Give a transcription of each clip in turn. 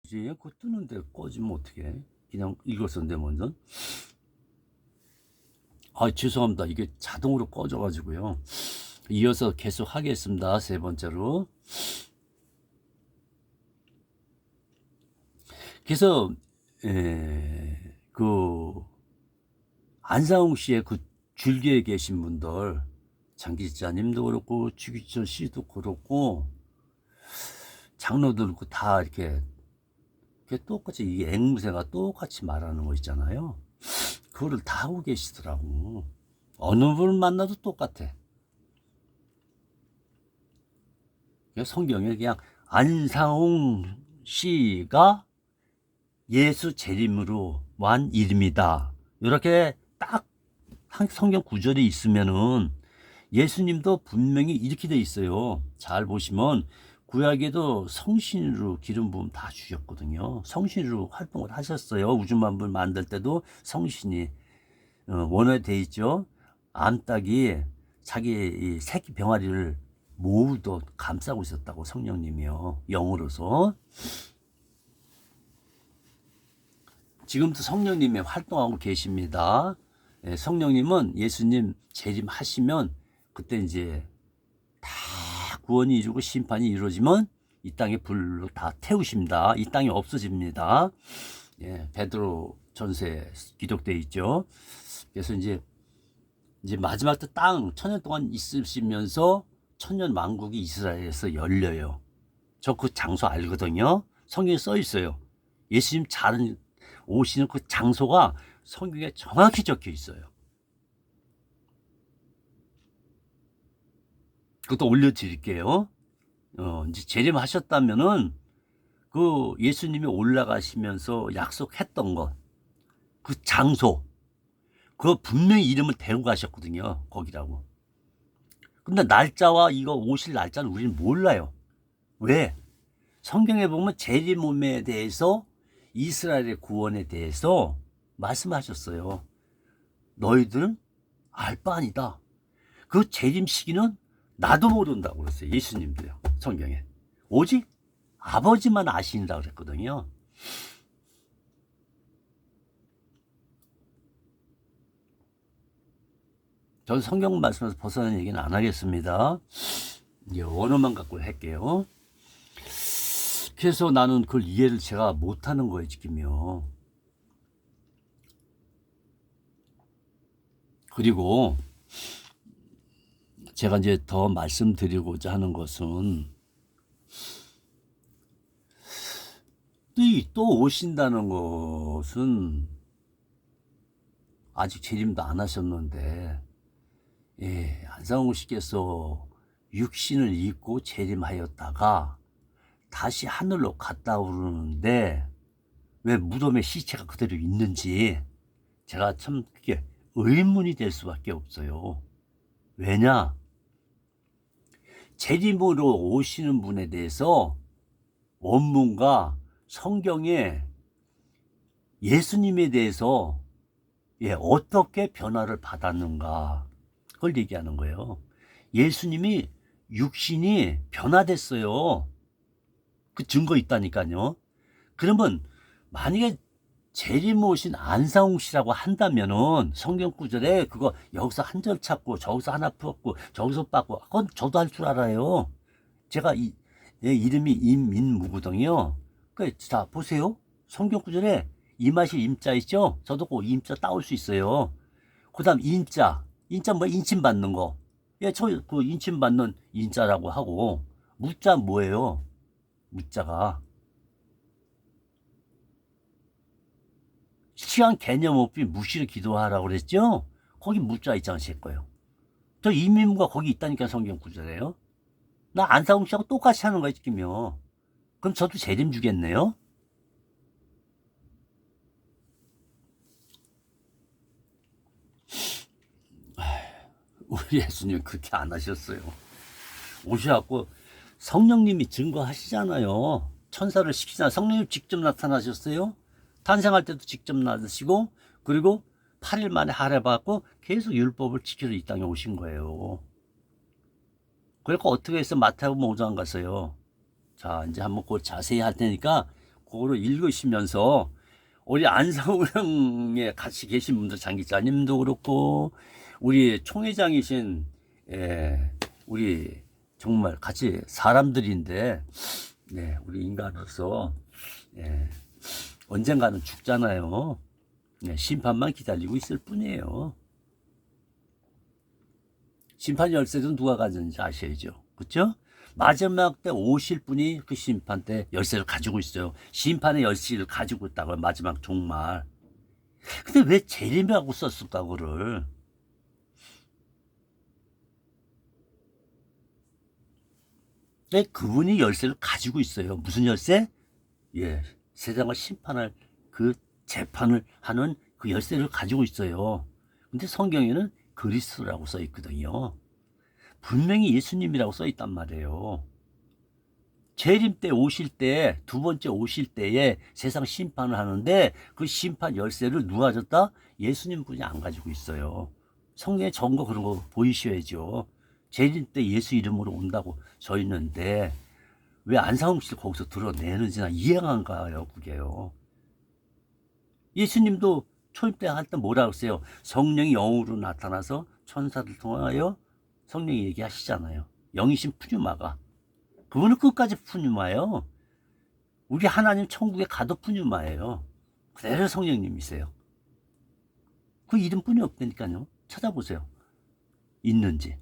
이제 그거 뜨는데 꺼지면 어떡해? 그냥 읽었었는데 먼저. 아, 죄송합니다. 이게 자동으로 꺼져가지고요. 이어서 계속 하겠습니다. 세 번째로. 그래서 그 안상홍 씨의 그 줄기에 계신 분들, 장기자님도 그렇고 주기철 씨도 그렇고 장로들 그렇고 다 이렇게 똑같이 이 앵무새가 똑같이 말하는 거 있잖아요. 그거를 다 하고 계시더라고. 어느 분을 만나도 똑같아. 성경에 그냥 안상홍 씨가 예수 재림으로 완 이름이다. 이렇게 딱 성경 구절이 있으면은 예수님도 분명히 이렇게 돼 있어요. 잘 보시면 구약에도 성신으로 기름 부음 다 주셨거든요. 성신으로 활동을 하셨어요. 우주만물 만들 때도 성신이 원화돼 있죠. 암탉이 자기 이 새끼 병아리를 모두 감싸고 있었다고 성령님이요. 영으로서. 지금도 성령님이 활동하고 계십니다. 성령님은 예수님 재림하시면 그때 이제 다 구원이 이루고 심판이 이루어지면 이 땅에 불로 다 태우십니다. 이 땅이 없어집니다. 베드로 전서에 기록되어 있죠. 그래서 이제 마지막 때 땅 천년 동안 있으시면서 천년 왕국이 이스라엘에서 열려요. 저 그 장소 알거든요. 성경에 써 있어요. 예수님 잘 오시는 그 장소가 성경에 정확히 적혀 있어요. 그것도 올려드릴게요. 이제 재림하셨다면은 그 예수님이 올라가시면서 약속했던 것, 그 장소, 그거 분명히 이름을 대고 가셨거든요. 거기라고. 근데 날짜와 이거 오실 날짜는 우리는 몰라요. 왜? 성경에 보면 재림에 대해서 이스라엘의 구원에 대해서 말씀하셨어요. 너희들은 알 바 아니다. 그 재림 시기는 나도 모른다고 그랬어요. 예수님도요. 성경에. 오직 아버지만 아신다고 그랬거든요. 저는 성경 말씀에서 벗어난 얘기는 안 하겠습니다. 이제 원어만 갖고 할게요. 그래서 나는 그걸 이해를 제가 못하는 거예요, 지금요. 그리고 제가 이제 더 말씀드리고자 하는 것은 또 오신다는 것은 아직 재림도 안 하셨는데 안상홍 씨께서 육신을 입고 재림하였다가 다시 하늘로 갔다 오르는데 왜 무덤에 시체가 그대로 있는지 제가 참 그게 의문이 될 수밖에 없어요. 왜냐? 재림으로 오시는 분에 대해서 원문과 성경에 예수님에 대해서 어떻게 변화를 받았는가 그걸 얘기하는 거예요. 예수님이 육신이 변화됐어요. 그 증거 있다니까요. 그러면 만약에 재림 오신 안상홍 씨라고 한다면은 성경 구절에 그거 여기서 한 절 찾고 저기서 하나 풀었고 저기서 빠고 그건 저도 할 줄 알아요. 제가 이름이 임민무구동이요. 자 보세요. 성경 구절에 임하실 임자 있죠? 저도 그 임자 따올 수 있어요. 그 다음 인자 뭐 인침 받는 거. 저 그 인침 받는 인자라고 하고 무자 뭐예요? 무자가 시간 개념 없이 무시를 기도하라고 그랬죠? 거기 무자 있지 않으실 거예요. 저 이민무가 거기 있다니까 성경 구절에요. 나 안상홍 씨하고 똑같이 하는 거야 지금요. 그럼 저도 재림 주겠네요. 우리 예수님 그렇게 안 하셨어요. 오셔갖고 성령님이 증거하시잖아요. 천사를 시키잖아요. 성령님 직접 나타나셨어요. 탄생할 때도 직접 나타나시고 그리고 8일 만에 하래받고 계속 율법을 지켜서 이 땅에 오신 거예요. 그러니까 어떻게 해서 마태복음 5장 갔어요. 자 이제 한번 그 자세히 할 테니까 그거를 읽으시면서 우리 안성우령에 같이 계신 분들 장기자님도 그렇고 우리 총회장이신 우리 정말 같이 사람들인데 우리 인간으로서 언젠가는 죽잖아요. 심판만 기다리고 있을 뿐이에요. 심판 열쇠도 누가 가졌는지 아셔야죠. 그렇죠? 마지막 때 오실 분이 그 심판 때 열쇠를 가지고 있어요. 심판의 열쇠를 가지고 있다고요. 마지막 종말. 근데 왜 재림이라고 썼을까 그를? 네, 그분이 열쇠를 가지고 있어요. 무슨 열쇠? 세상을 심판할 그 재판을 하는 그 열쇠를 가지고 있어요. 근데 성경에는 그리스도라고 써 있거든요. 분명히 예수님이라고 써 있단 말이에요. 재림 때 오실 때, 두 번째 오실 때에 세상 심판을 하는데 그 심판 열쇠를 누가 줬다? 예수님 분이 안 가지고 있어요. 성경에 적은 거 그런 거 보이셔야죠. 재림 때 예수 이름으로 온다고 써 있는데 왜 안상홍 씨를 거기서 드러내는지 나 이해가 안 가요, 그게요. 예수님도 초임 때 할 때 뭐라고 했어요? 성령이 영으로 나타나서 천사를 통하여 성령이 얘기하시잖아요. 영이신 푸뉴마가. 그분은 끝까지 푸뉴마예요. 우리 하나님 천국에 가도 푸뉴마예요. 그대로 성령님이세요. 그 이름뿐이 없다니까요. 찾아보세요. 있는지.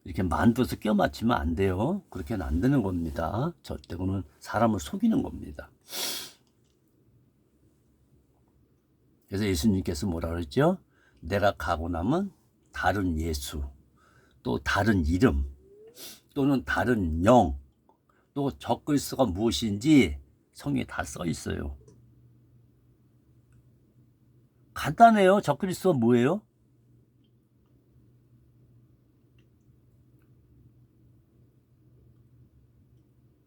이렇게 만들어서 껴맞추면 안 돼요. 그렇게는 안 되는 겁니다. 절대 그는 사람을 속이는 겁니다. 그래서 예수님께서 뭐라 그랬죠? 내가 가고 나면 다른 예수, 또 다른 이름, 또는 다른 영, 또 적그리스도가 무엇인지 성경에 다 써 있어요. 간단해요. 적그리스도가 뭐예요?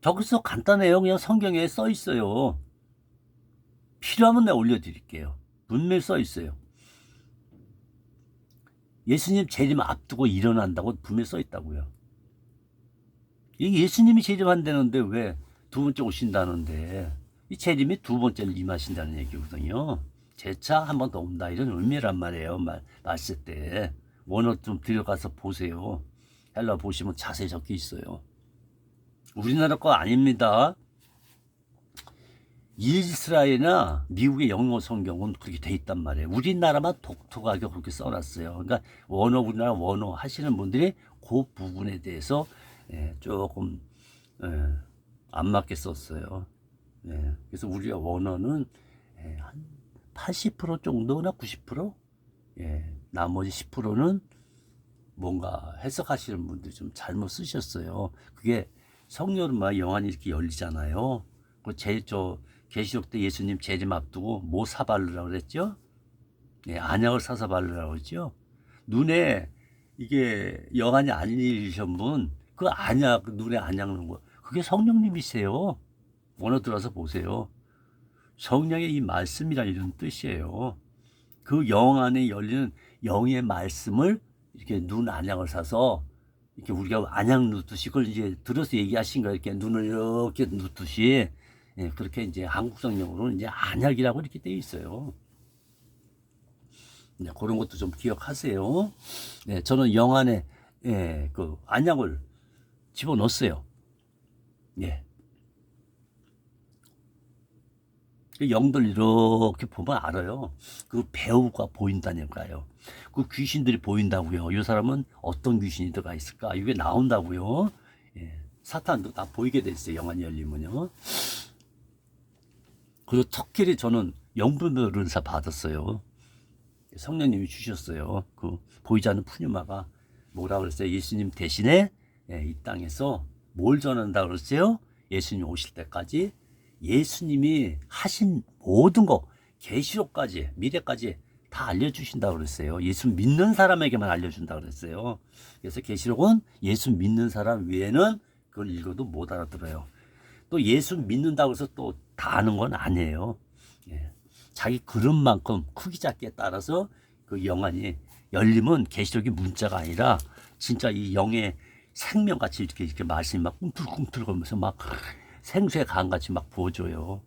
적그리스도 간단해요. 그냥 성경에 써 있어요. 필요하면 내가 올려드릴게요. 분명히 써 있어요. 예수님 재림 앞두고 일어난다고 분명히 써 있다고요. 예수님이 재림한다는데 왜 두 번째 오신다는데 이 재림이 두 번째를 임하신다는 얘기거든요. 재차 한 번 더 온다 이런 의미란 말이에요. 말씀 때 원어 좀 들어가서 보세요. 헬라 보시면 자세히 적혀 있어요. 우리나라 거 아닙니다. 이스라엘이나 미국의 영어 성경은 그렇게 돼 있단 말이에요. 우리나라만 독특하게 그렇게 써놨어요. 그러니까 우리나라 원어 하시는 분들이 그 부분에 대해서 조금 안 맞게 썼어요. 그래서 우리가 원어는 한 80% 정도나 90%? 나머지 10%는 뭔가 해석하시는 분들이 좀 잘못 쓰셨어요. 그게 성령과 영안이 이렇게 열리잖아요. 계시록 때 예수님 재림 앞두고 뭐 사바르라고 그랬죠? 안약을 사서 바르라고 그랬죠? 눈에 이게 영안이 안 열리신 분, 그 안약, 눈에 안약 넣은 거, 그게 성령님이세요. 원어 들어서 보세요. 성령의 이 말씀이란 이런 뜻이에요. 그 영 안에 열리는 영의 말씀을 이렇게 눈 안약을 사서 이렇게 우리가 안약 눕듯이 그걸 이제 들어서 얘기하신 거예요. 이렇게 눈을 이렇게 눕듯이 그렇게 이제 한국 성경으로는 이제 안약이라고 이렇게 되어 있어요. 그런 것도 좀 기억하세요. 저는 영 안에 그 안약을 집어넣었어요. 영들 이렇게 보면 알아요. 그 배우가 보인다니까요. 그 귀신들이 보인다고요. 이 사람은 어떤 귀신이 들어가 있을까? 이게 나온다고요. 사탄도 다 보이게 돼 있어요. 영안이 열리면요. 그리고 특별히 저는 영분별 은사 받았어요. 성령님이 주셨어요. 그 보이지 않는 푸뉴마가 뭐라 그랬어요? 예수님 대신에 이 땅에서 뭘 전한다 그랬어요? 예수님 오실 때까지 예수님이 하신 모든 거 계시록까지 미래까지 다 알려주신다고 그랬어요. 예수 믿는 사람에게만 알려준다고 그랬어요. 그래서 계시록은 예수 믿는 사람 외에는 그걸 읽어도 못 알아들어요. 또 예수 믿는다고 해서 또 다 아는 건 아니에요. 자기 그릇만큼 크기 작기에 따라서 그 영안이 열리면 계시록이 문자가 아니라 진짜 이 영의 생명같이 이렇게 말씀이 막 꿈틀꿈틀 거면서 막 생수의 강같이 막 부어줘요.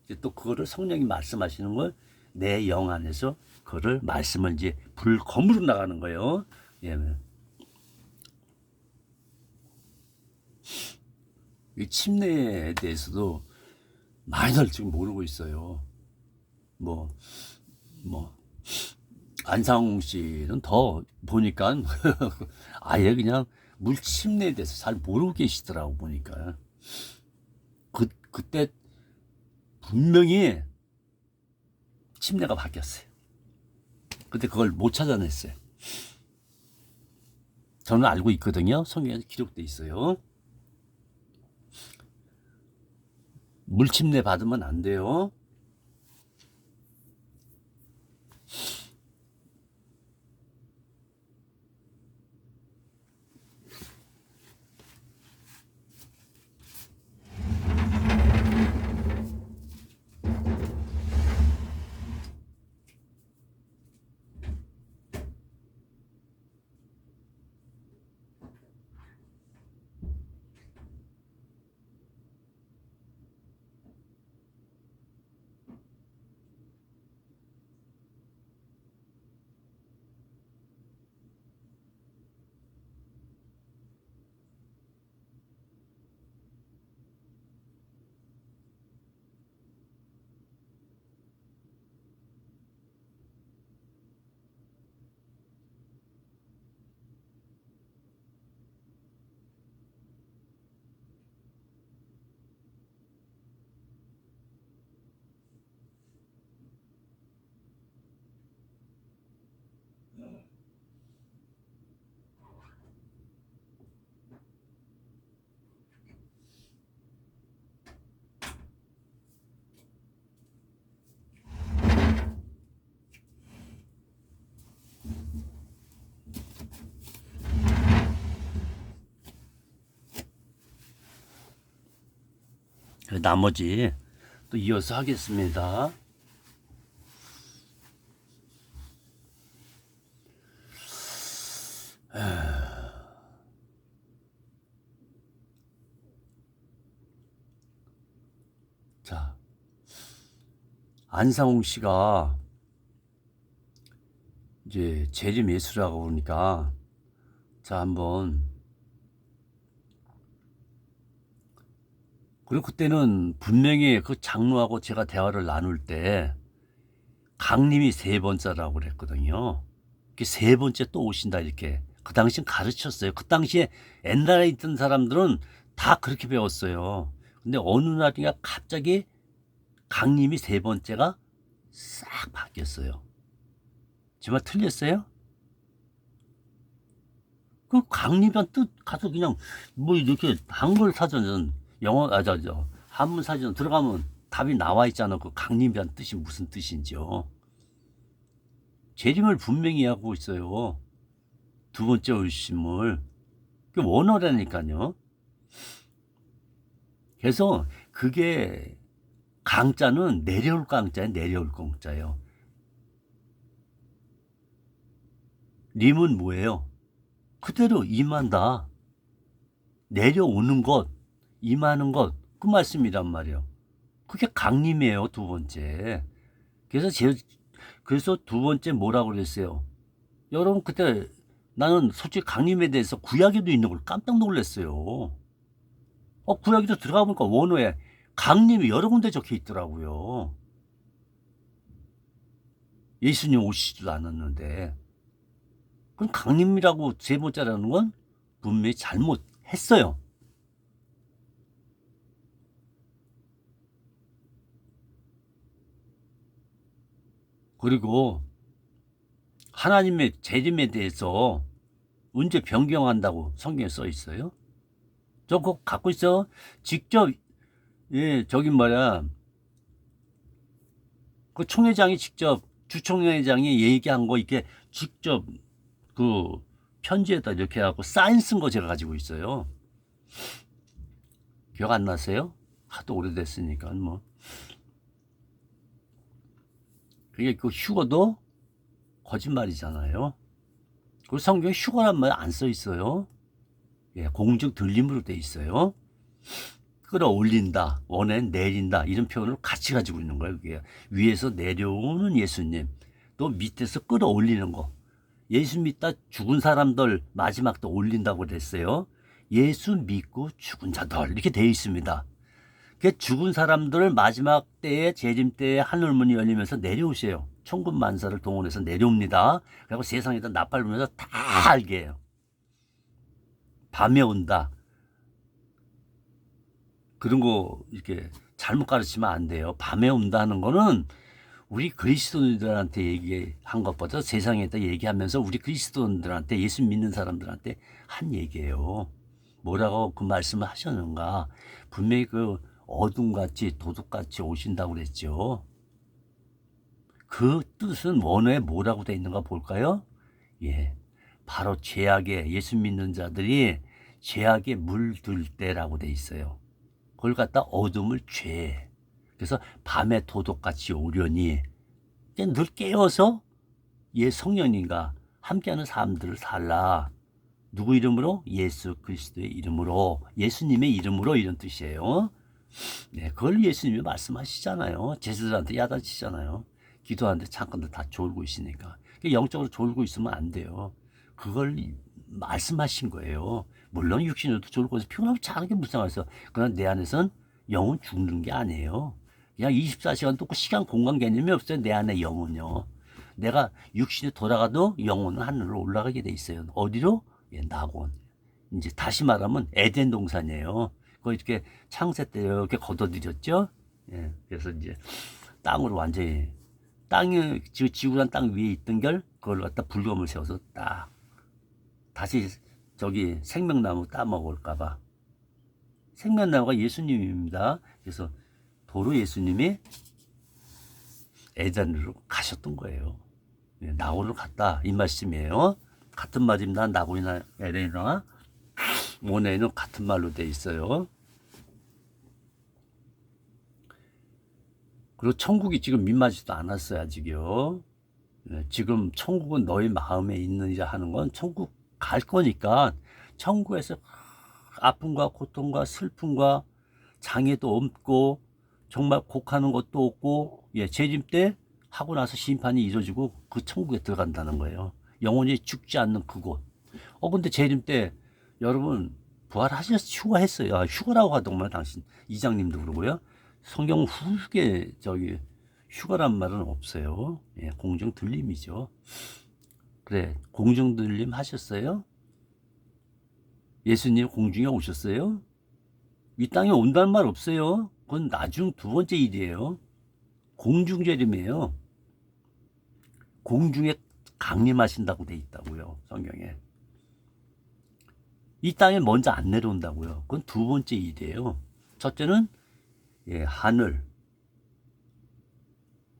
이제 또 그거를 성령이 말씀하시는 걸 내 영 안에서 그거를 말씀을 이제 불검으로 나가는 거예요. 예. 이 침례에 대해서도 많이들 지금 모르고 있어요. 뭐, 안상홍 씨는 더 보니까 아예 그냥 물 침례에 대해서 잘 모르고 계시더라고 보니까. 그때 분명히 침례가 바뀌었어요. 근데 그걸 못 찾아냈어요. 저는 알고 있거든요. 성경에 기록돼 있어요. 물 침례 받으면 안 돼요. 나머지 또 이어서 하겠습니다. 자, 안상홍 씨가 이제 재림 예수라고 그러니까 자 한번 그리고 그때는 분명히 그 장로하고 제가 대화를 나눌 때 강림이 세 번째라고 그랬거든요. 이렇게 세 번째 또 오신다 이렇게 그 당시엔 가르쳤어요. 그 당시에 옛날에 있던 사람들은 다 그렇게 배웠어요. 근데 어느 날인가 갑자기 강림이 세 번째가 싹 바뀌었어요. 제 말 틀렸어요? 그 강림이란 뜻 가서 그냥 뭐 이렇게 한글 사전은 영어 한문 사전 들어가면 답이 나와 있잖아. 그 강림이란 뜻이 무슨 뜻인지요. 재림을 분명히 하고 있어요. 두 번째 오심을. 그 원어라니까요. 그래서 그게 강자는 내려올 강자예요. 내려올 강자예요. 림은 뭐예요? 그대로 임한다. 내려오는 것, 임하는 것, 그 말씀이란 말이에요. 그게 강림이에요, 두 번째. 그래서 두 번째 뭐라고 그랬어요? 여러분, 그때 나는 솔직히 강림에 대해서 구약에도 있는 걸 깜짝 놀랐어요. 구약에도 들어가 보니까 원어에 강림이 여러 군데 적혀 있더라고요. 예수님 오시지도 않았는데. 그럼 강림이라고 세 번째라는 건 분명히 잘못했어요. 그리고 하나님의 재림에 대해서 언제 변경한다고 성경에 써 있어요? 저 그거 갖고 있어. 직접 저기 뭐야 그 총회장이 직접 주총회장이 얘기한 거 이렇게 직접 그 편지에다 이렇게 하고 사인 쓴 거 제가 가지고 있어요. 기억 안 나세요? 하도 오래됐으니까 뭐. 그게 그 휴거도 거짓말이잖아요. 그 성경에 휴거란 말 안 써 있어요. 예, 공중 들림으로 돼 있어요. 끌어올린다, 원에 내린다 이런 표현을 같이 가지고 있는 거예요. 그게 위에서 내려오는 예수님, 또 밑에서 끌어올리는 거. 예수 믿다 죽은 사람들 마지막 때 올린다고 그랬어요. 예수 믿고 죽은 자들 이렇게 되어 있습니다. 그 죽은 사람들을 마지막 때에 재림 때에 하늘문이 열리면서 내려오세요. 천군 만사를 동원해서 내려옵니다. 그리고 세상에다 나팔 불면서 다 알게 해요. 밤에 온다. 그런 거 이렇게 잘못 가르치면 안 돼요. 밤에 온다는 거는 우리 그리스도인들한테 얘기한 것보다 세상에다 얘기하면서 우리 그리스도인들한테 예수 믿는 사람들한테 한 얘기예요. 뭐라고 그 말씀을 하셨는가? 분명히 그 어둠같이 도둑같이 오신다고 그랬죠. 그 뜻은 원어에 뭐라고 돼 있는가 볼까요? 예, 바로 죄악에 예수 믿는 자들이 죄악에 물들 때라고 돼 있어요. 그걸 갖다 어둠을 죄. 그래서 밤에 도둑같이 오려니 늘 깨어서 성령님과 함께하는 삶들을 살라. 누구 이름으로? 예수 그리스도의 이름으로, 예수님의 이름으로 이런 뜻이에요. 네, 그걸 예수님이 말씀하시잖아요. 제자들한테 야단치잖아요. 기도하는데 잠깐들 다 졸고 있으니까. 영적으로 졸고 있으면 안 돼요. 그걸 말씀하신 거예요. 물론 육신으로도 졸고 있어 피곤하고 자는 게 무상해서, 그러나 내 안에서는 영은 죽는 게 아니에요. 그냥 24시간 또 시간 공간 개념이 없어요. 내 안에 영은요. 내가 육신이 돌아가도 영혼은 하늘로 올라가게 돼 있어요. 어디로? 예, 낙원. 이제 다시 말하면 에덴 동산이에요. 그거 이렇게 창세 때 이렇게 걷어들였죠. 예, 그래서 이제 땅으로 완전히 땅이 지구란 땅 위에 있던 걸 그걸 갖다 불검을 세워서 딱 다시 저기 생명나무 따먹을까봐. 생명나무가 예수님입니다. 그래서 도로 예수님이 에덴으로 가셨던 거예요. 낙원으로 갔다 이 말씀이에요. 같은 말입니다. 낙원이나 에덴이나 원어에는 같은 말로 돼 있어요. 그리고 천국이 지금 민마지도 않았어요. 아직요. 지금 천국은 너희 마음에 있느냐 하는 건 천국 갈 거니까 천국에서 아픔과 고통과 슬픔과 장애도 없고 정말 곡하는 것도 없고, 예, 재림 때 하고 나서 심판이 이루어지고 그 천국에 들어간다는 거예요. 영원히 죽지 않는 그곳. 근데 재림 때 여러분 부활하셔서 휴가했어요. 휴가라고 하더구만 당신 이장님도 그러고요. 성경 후에 저기 휴가란 말은 없어요. 예, 공중 들림이죠. 그래, 공중 들림 하셨어요? 예수님 공중에 오셨어요? 이 땅에 온다는 말 없어요. 그건 나중 두 번째 일이에요. 공중 재림이에요. 공중에 강림하신다고 돼 있다고요. 성경에. 이 땅에 먼저 안 내려온다고요. 그건 두 번째 일이에요. 첫째는 예, 하늘.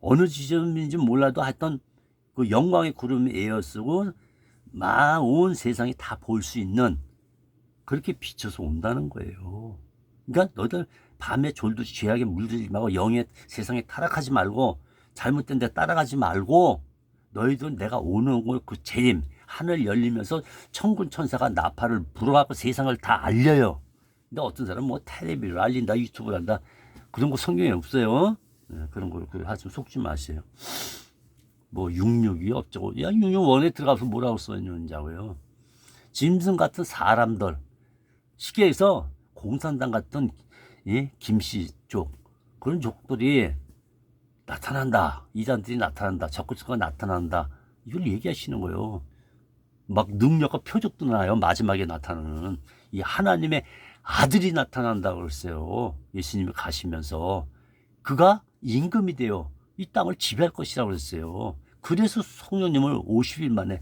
어느 지점인지 몰라도 하여튼 그 영광의 구름이 에어쓰고 막 온 세상이 다 볼 수 있는, 그렇게 비춰서 온다는 거예요. 그러니까 너희들 밤에 졸듯이 죄악에 물들지 말고 영의 세상에 타락하지 말고 잘못된 데 따라가지 말고 너희들 내가 오는 걸 그 재림 하늘 열리면서 천군 천사가 나팔을 불어갖고 세상을 다 알려요. 근데 어떤 사람은 뭐 텔레비를 알린다, 유튜브를 한다, 그런 거 성경에 없어요. 네, 그런 거 하지 속지 마세요. 뭐 662 어쩌고, 야 661에 들어가서 뭐라고 써있는지고요. 짐승 같은 사람들, 쉽게 해서 공산당 같은, 예? 김씨 쪽 그런 족들이 나타난다. 이단들이 나타난다. 적그리스도가 나타난다. 이걸 얘기하시는 거예요. 막 능력과 표적도 나요. 마지막에 나타나는 이 하나님의 아들이 나타난다고 그랬어요. 예수님이 가시면서 그가 임금이 되어 이 땅을 지배할 것이라고 그랬어요. 그래서 성령님을 50일 만에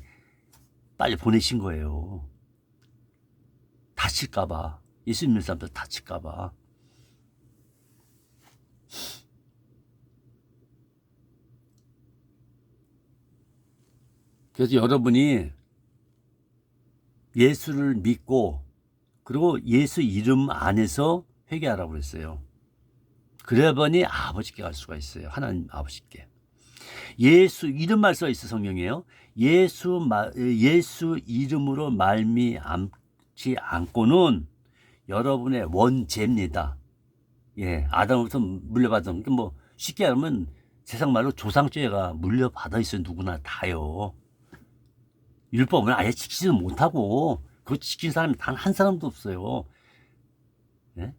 빨리 보내신 거예요. 다칠까봐. 예수 믿는 사람들 다칠까봐. 그래서 여러분이 예수를 믿고 그리고 예수 이름 안에서 회개하라고 그랬어요. 그래야 보니 아버지께 갈 수가 있어요. 하나님 아버지께. 예수 이름만 써 있어 성경이에요. 예수 이름으로 말미암지 않고는 여러분의 원죄입니다. 예, 아담부터 물려받은, 뭐, 쉽게 하면 세상 말로 조상죄가 물려받아 있어요. 누구나 다요. 율법은 아예 지키지도 못하고, 그거 지킨 사람이 단 한 사람도 없어요. 예?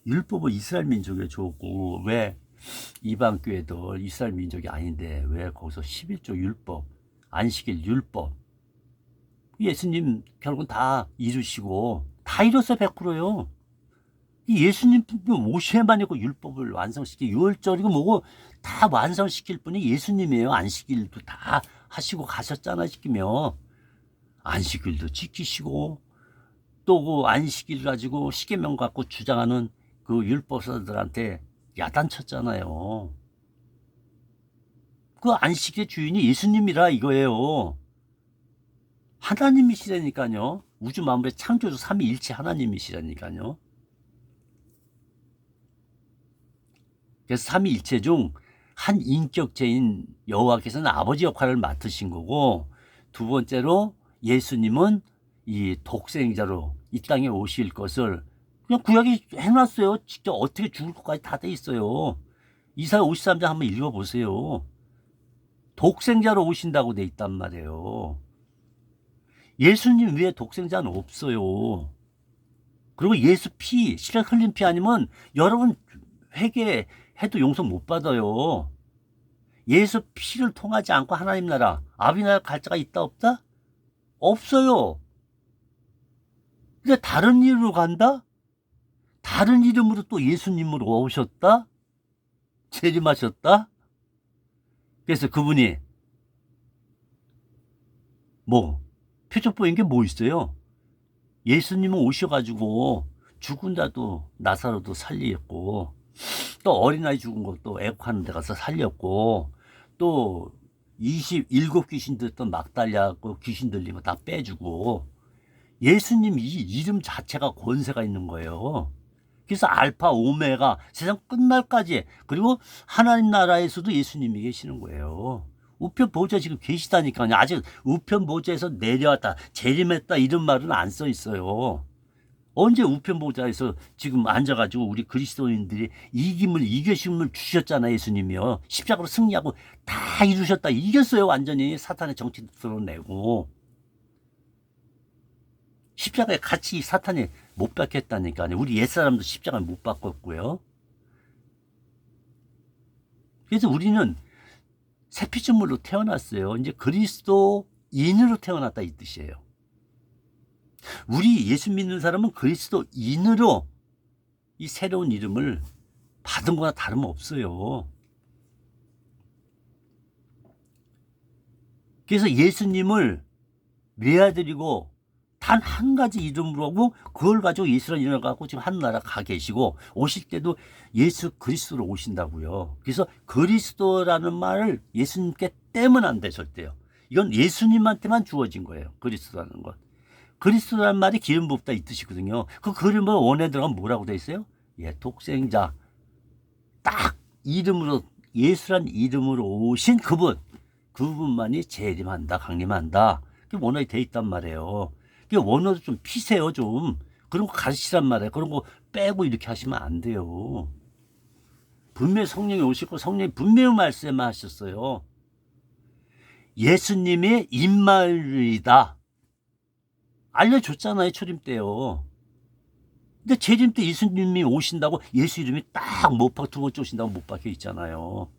율법은 이스라엘 민족에 줬고, 왜 이방 교회도 이스라엘 민족이 아닌데, 왜 거기서 11조 율법, 안식일 율법, 예수님 결국은 다 이루시고, 다 이뤘어요, 100%요. 이 예수님 오셔야만 이고 율법을 완성시키, 유월절이고 뭐고 다 완성시킬 분이 예수님이에요. 안식일도 다 하시고 가셨잖아, 시키며. 안식일도 지키시고, 또 그 안식일 가지고 십계명 갖고 주장하는 그 율법사들한테 야단쳤잖아요. 그 안식의 주인이 예수님이라 이거예요. 하나님이시라니까요. 우주 만물의 창조주 삼위일체 하나님이시라니까요. 그래서 삼위일체 중 한 인격체인 여호와께서는 아버지 역할을 맡으신 거고, 두 번째로 예수님은 이 독생자로 이 땅에 오실 것을 그냥 구약에 해놨어요. 직접 어떻게 죽을 것까지 다 돼 있어요. 이사야 53장 한번 읽어보세요. 독생자로 오신다고 돼 있단 말이에요. 예수님 위에 독생자는 없어요. 그리고 예수 피, 실제 흘린 피 아니면 여러분 회개해도 용서 못 받아요. 예수 피를 통하지 않고 하나님 나라, 아비 나라 갈 자가 있다 없다? 없어요. 근데 다른 이름으로 간다? 다른 이름으로 또 예수님으로 오셨다? 재림하셨다? 그래서 그분이 뭐 표적 보인 게 뭐 있어요? 예수님은 오셔가지고 죽은 자도 나사로도 살리셨고, 또 어린아이 죽은 것도 애국하는 데 가서 살렸고, 또 27 귀신 들었던 막달랴 그 귀신 들린 거 다 빼주고, 예수님 이 이름 자체가 권세가 있는 거예요. 그래서 알파 오메가 세상 끝날까지, 그리고 하나님 나라에서도 예수님이 계시는 거예요. 우편 보좌 지금 계시다니까요. 아직 우편 보좌에서 내려왔다, 재림했다 이런 말은 안 써 있어요. 언제 우편 보좌에서 지금 앉아가지고 우리 그리스도인들이 이기심을 주셨잖아요. 예수님이요. 십자가로 승리하고 다 이루셨다. 이겼어요. 완전히 사탄의 정치 드러내고. 십자가에 같이 사탄이 못 박혔다니까요. 우리 옛사람도 십자가에 못 박혔고요. 그래서 우리는 새 피조물로 태어났어요. 이제 그리스도인으로 태어났다 이 뜻이에요. 우리 예수 믿는 사람은 그리스도인으로 이 새로운 이름을 받은 거나 다름없어요. 그래서 예수님을 외아들이고 단 한 가지 이름으로 하고 그걸 가지고 예수라는 이름을 갖고 지금 하늘나라 가 계시고, 오실 때도 예수 그리스도로 오신다고요. 그래서 그리스도라는 말을 예수님께 떼면 안 돼, 절대요. 이건 예수님한테만 주어진 거예요. 그리스도라는 것. 그리스도라는 말이 기름 부었다 이 뜻이거든요. 그 그림을 원에 들어가면 뭐라고 돼 있어요? 예, 독생자. 딱 이름으로, 예수란 이름으로 오신 그분만이 재림한다, 강림한다. 그게 원어에 돼 있단 말이에요. 그 원어도 좀 피세요, 좀. 그런 거 가르치란 말이에요. 그런 거 빼고 이렇게 하시면 안 돼요. 분명히 성령이 오시고 성령이 분명히 말씀하셨어요. 예수님이 임마누엘이다. 알려줬잖아요, 초림 때요. 근데 재림 때 예수님이 오신다고 예수 이름이 딱 두 번째 오신다고 못 박혀 있잖아요.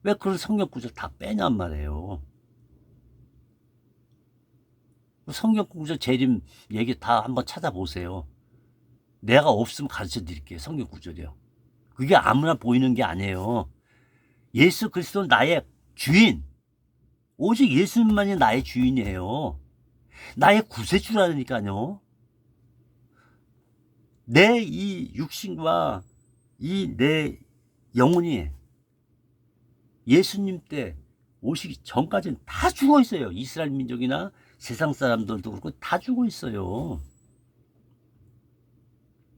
왜 그런 성경 구절 다 빼냔 말이에요. 성경 구절 재림 얘기 다 한번 찾아보세요. 내가 없으면 가르쳐 드릴게요. 성경 구절이요. 그게 아무나 보이는 게 아니에요. 예수 그리스도는 나의 주인. 오직 예수님만이 나의 주인이에요. 나의 구세주라니까요. 내 이 육신과 이 내 영혼이 예수님 때 오시기 전까지는 다 죽어 있어요. 이스라엘 민족이나 세상 사람들도 그렇고 다 죽어 있어요.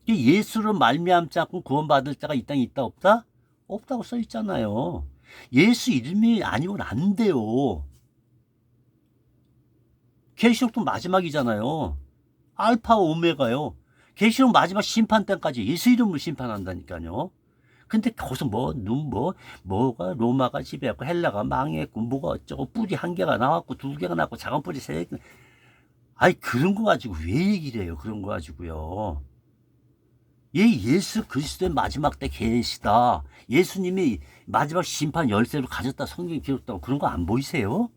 예수로 말미암지 않고 구원받을 자가 이 땅에 있다 없다? 없다고 써 있잖아요. 예수 이름이 아니면 안 돼요. 계시록도 마지막이잖아요. 알파 오메가요. 계시록 마지막 심판 때까지 예수 이름으로 심판한다니까요. 근데 거기서 뭐가 로마가 지배했고 헬라가 망했고 뭐가 어쩌고 뿌리 한 개가 나왔고 두 개가 나왔고 작은 뿌리 세 개. 아이 그런 거 가지고 왜 얘기를 해요? 그런 거 가지고요. 예수 그리스도의 마지막 때 계시다. 예수님이 마지막 심판 열쇠로 가졌다. 성경에 기록했다고 그런 거 안 보이세요?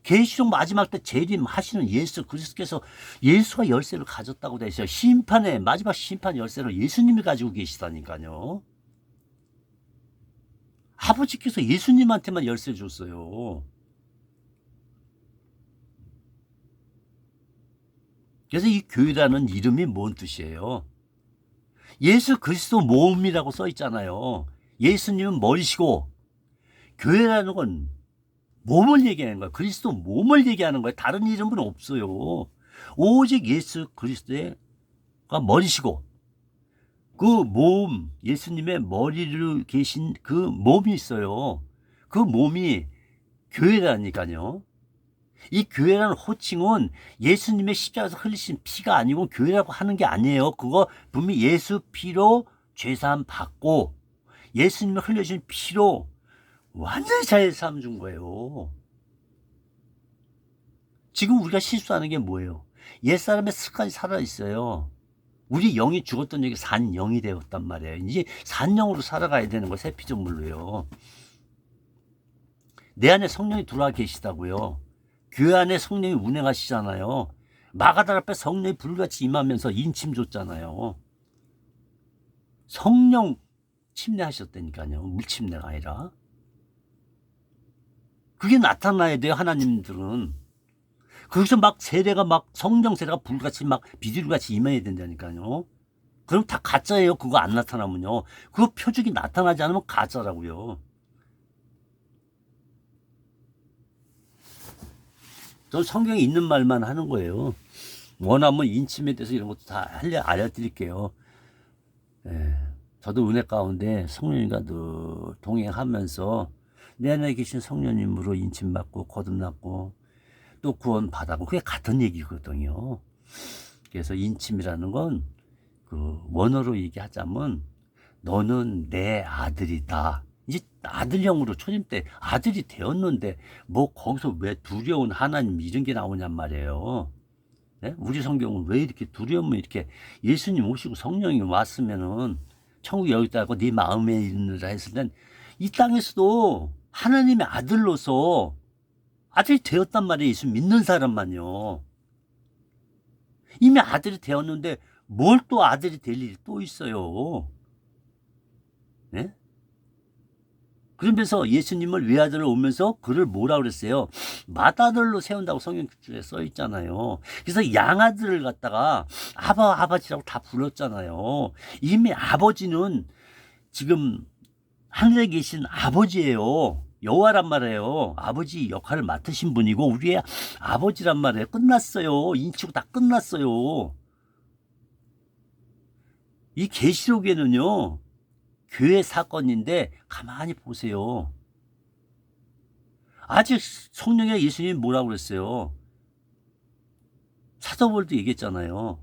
계시록 마지막 때 재림하시는 예수 그리스도께서 예수가 열쇠를 가졌다고 돼 있어요. 심판의 마지막 심판 열쇠를 예수님이 가지고 계시다니까요. 아버지께서 예수님한테만 열쇠 줬어요. 그래서 이 교회라는 이름이 뭔 뜻이에요? 예수 그리스도 몸이라고 써 있잖아요. 예수님은 머리시고 교회라는 건 몸을 얘기하는 거야. 그리스도 몸을 얘기하는 거야. 다른 이름은 없어요. 오직 예수 그리스도가 머리시고 그 몸, 예수님의 머리를 계신 그 몸이 있어요. 그 몸이 교회라니까요. 이 교회라는 호칭은 예수님의 십자가에서 흘리신 피가 아니고 교회라고 하는 게 아니에요. 그거 분명히 예수 피로 죄사함 받고 예수님이 흘려주신 피로 완전히 자유삼 준 거예요. 지금 우리가 실수하는 게 뭐예요? 옛사람의 습관이 살아있어요. 우리 영이 죽었던 영이 산 영이 되었단 말이에요. 이제 산 영으로 살아가야 되는 거 새피조물로요. 내 안에 성령이 들어와 계시다고요. 교회 안에 성령이 운행하시잖아요. 마가다라 앞에 성령이 불같이 임하면서 인침 줬잖아요. 성령 침례하셨다니까요. 물침례가 아니라. 그게 나타나야 돼요. 하나님들은. 거기서 막 세례가 막 성령 세례가 불같이 막 비둘기같이 임해야 된다니까요. 그럼 다 가짜예요. 그거 안 나타나면요. 그 표적이 나타나지 않으면 가짜라고요. 저 성경에 있는 말만 하는 거예요. 원하면 인침에 대해서 이런 것도 다 알려드릴게요. 예, 저도 은혜 가운데 성령님과 늘 동행하면서 내 안에 계신 성령님으로 인침받고 거듭났고 또 구원받았고 그게 같은 얘기거든요. 그래서 인침이라는 건 그 원어로 얘기하자면 너는 내 아들이다. 이제 아들형으로 초림 때 아들이 되었는데 뭐 거기서 왜 두려운 하나님 이런 게 나오냔 말이에요. 네? 우리 성경은 왜 이렇게 두려움을 이렇게 예수님 오시고 성령이 왔으면은 천국이 여기 있다고 네 마음에 있느라 했을 땐 이 땅에서도 하나님의 아들로서 아들이 되었단 말이에요. 예수 믿는 사람만요. 이미 아들이 되었는데 뭘 또 아들이 될 일이 또 있어요. 네? 그러면서 예수님을 외아들을 오면서 그를 뭐라 그랬어요? 맏아들로 세운다고 성경에 써 있잖아요. 그래서 양아들을 갖다가 아버지라고 다 불렀잖아요. 이미 아버지는 지금 하늘에 계신 아버지예요. 여호와란 말이에요. 아버지 역할을 맡으신 분이고 우리의 아버지란 말이에요. 끝났어요. 인치고 다 끝났어요. 이 계시록에는요. 교회 사건인데 가만히 보세요. 아직 성령의 예수님이 뭐라고 그랬어요? 사도 바울도 얘기했잖아요.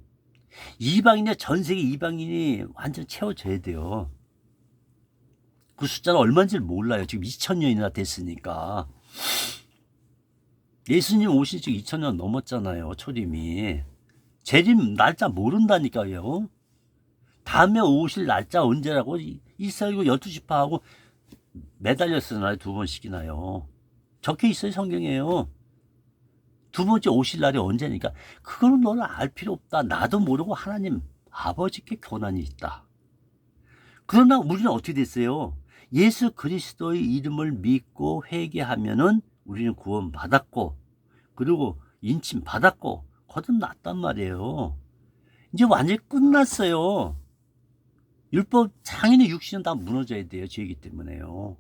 이방인의 전 세계 이방인이 완전 채워져야 돼요. 그 숫자는 얼마인지 몰라요. 지금 2000년이나 됐으니까. 예수님 오신 지 2000년 넘었잖아요. 초림이. 재림 날짜 모른다니까요. 다음에 오실 날짜 언제라고 이스라엘고 12지파하고 매달렸잖아요. 두 번씩이나요. 적혀 있어요. 성경에요. 두 번째 오실 날이 언제니까 그거는 너는 알 필요 없다. 나도 모르고 하나님 아버지께 권한이 있다. 그러나 우리는 어떻게 됐어요? 예수 그리스도의 이름을 믿고 회개하면은 우리는 구원받았고 그리고 인침 받았고 거듭났단 말이에요. 이제 완전히 끝났어요. 율법 당연히 육신은 다 무너져야 돼요. 죄이기 때문에요.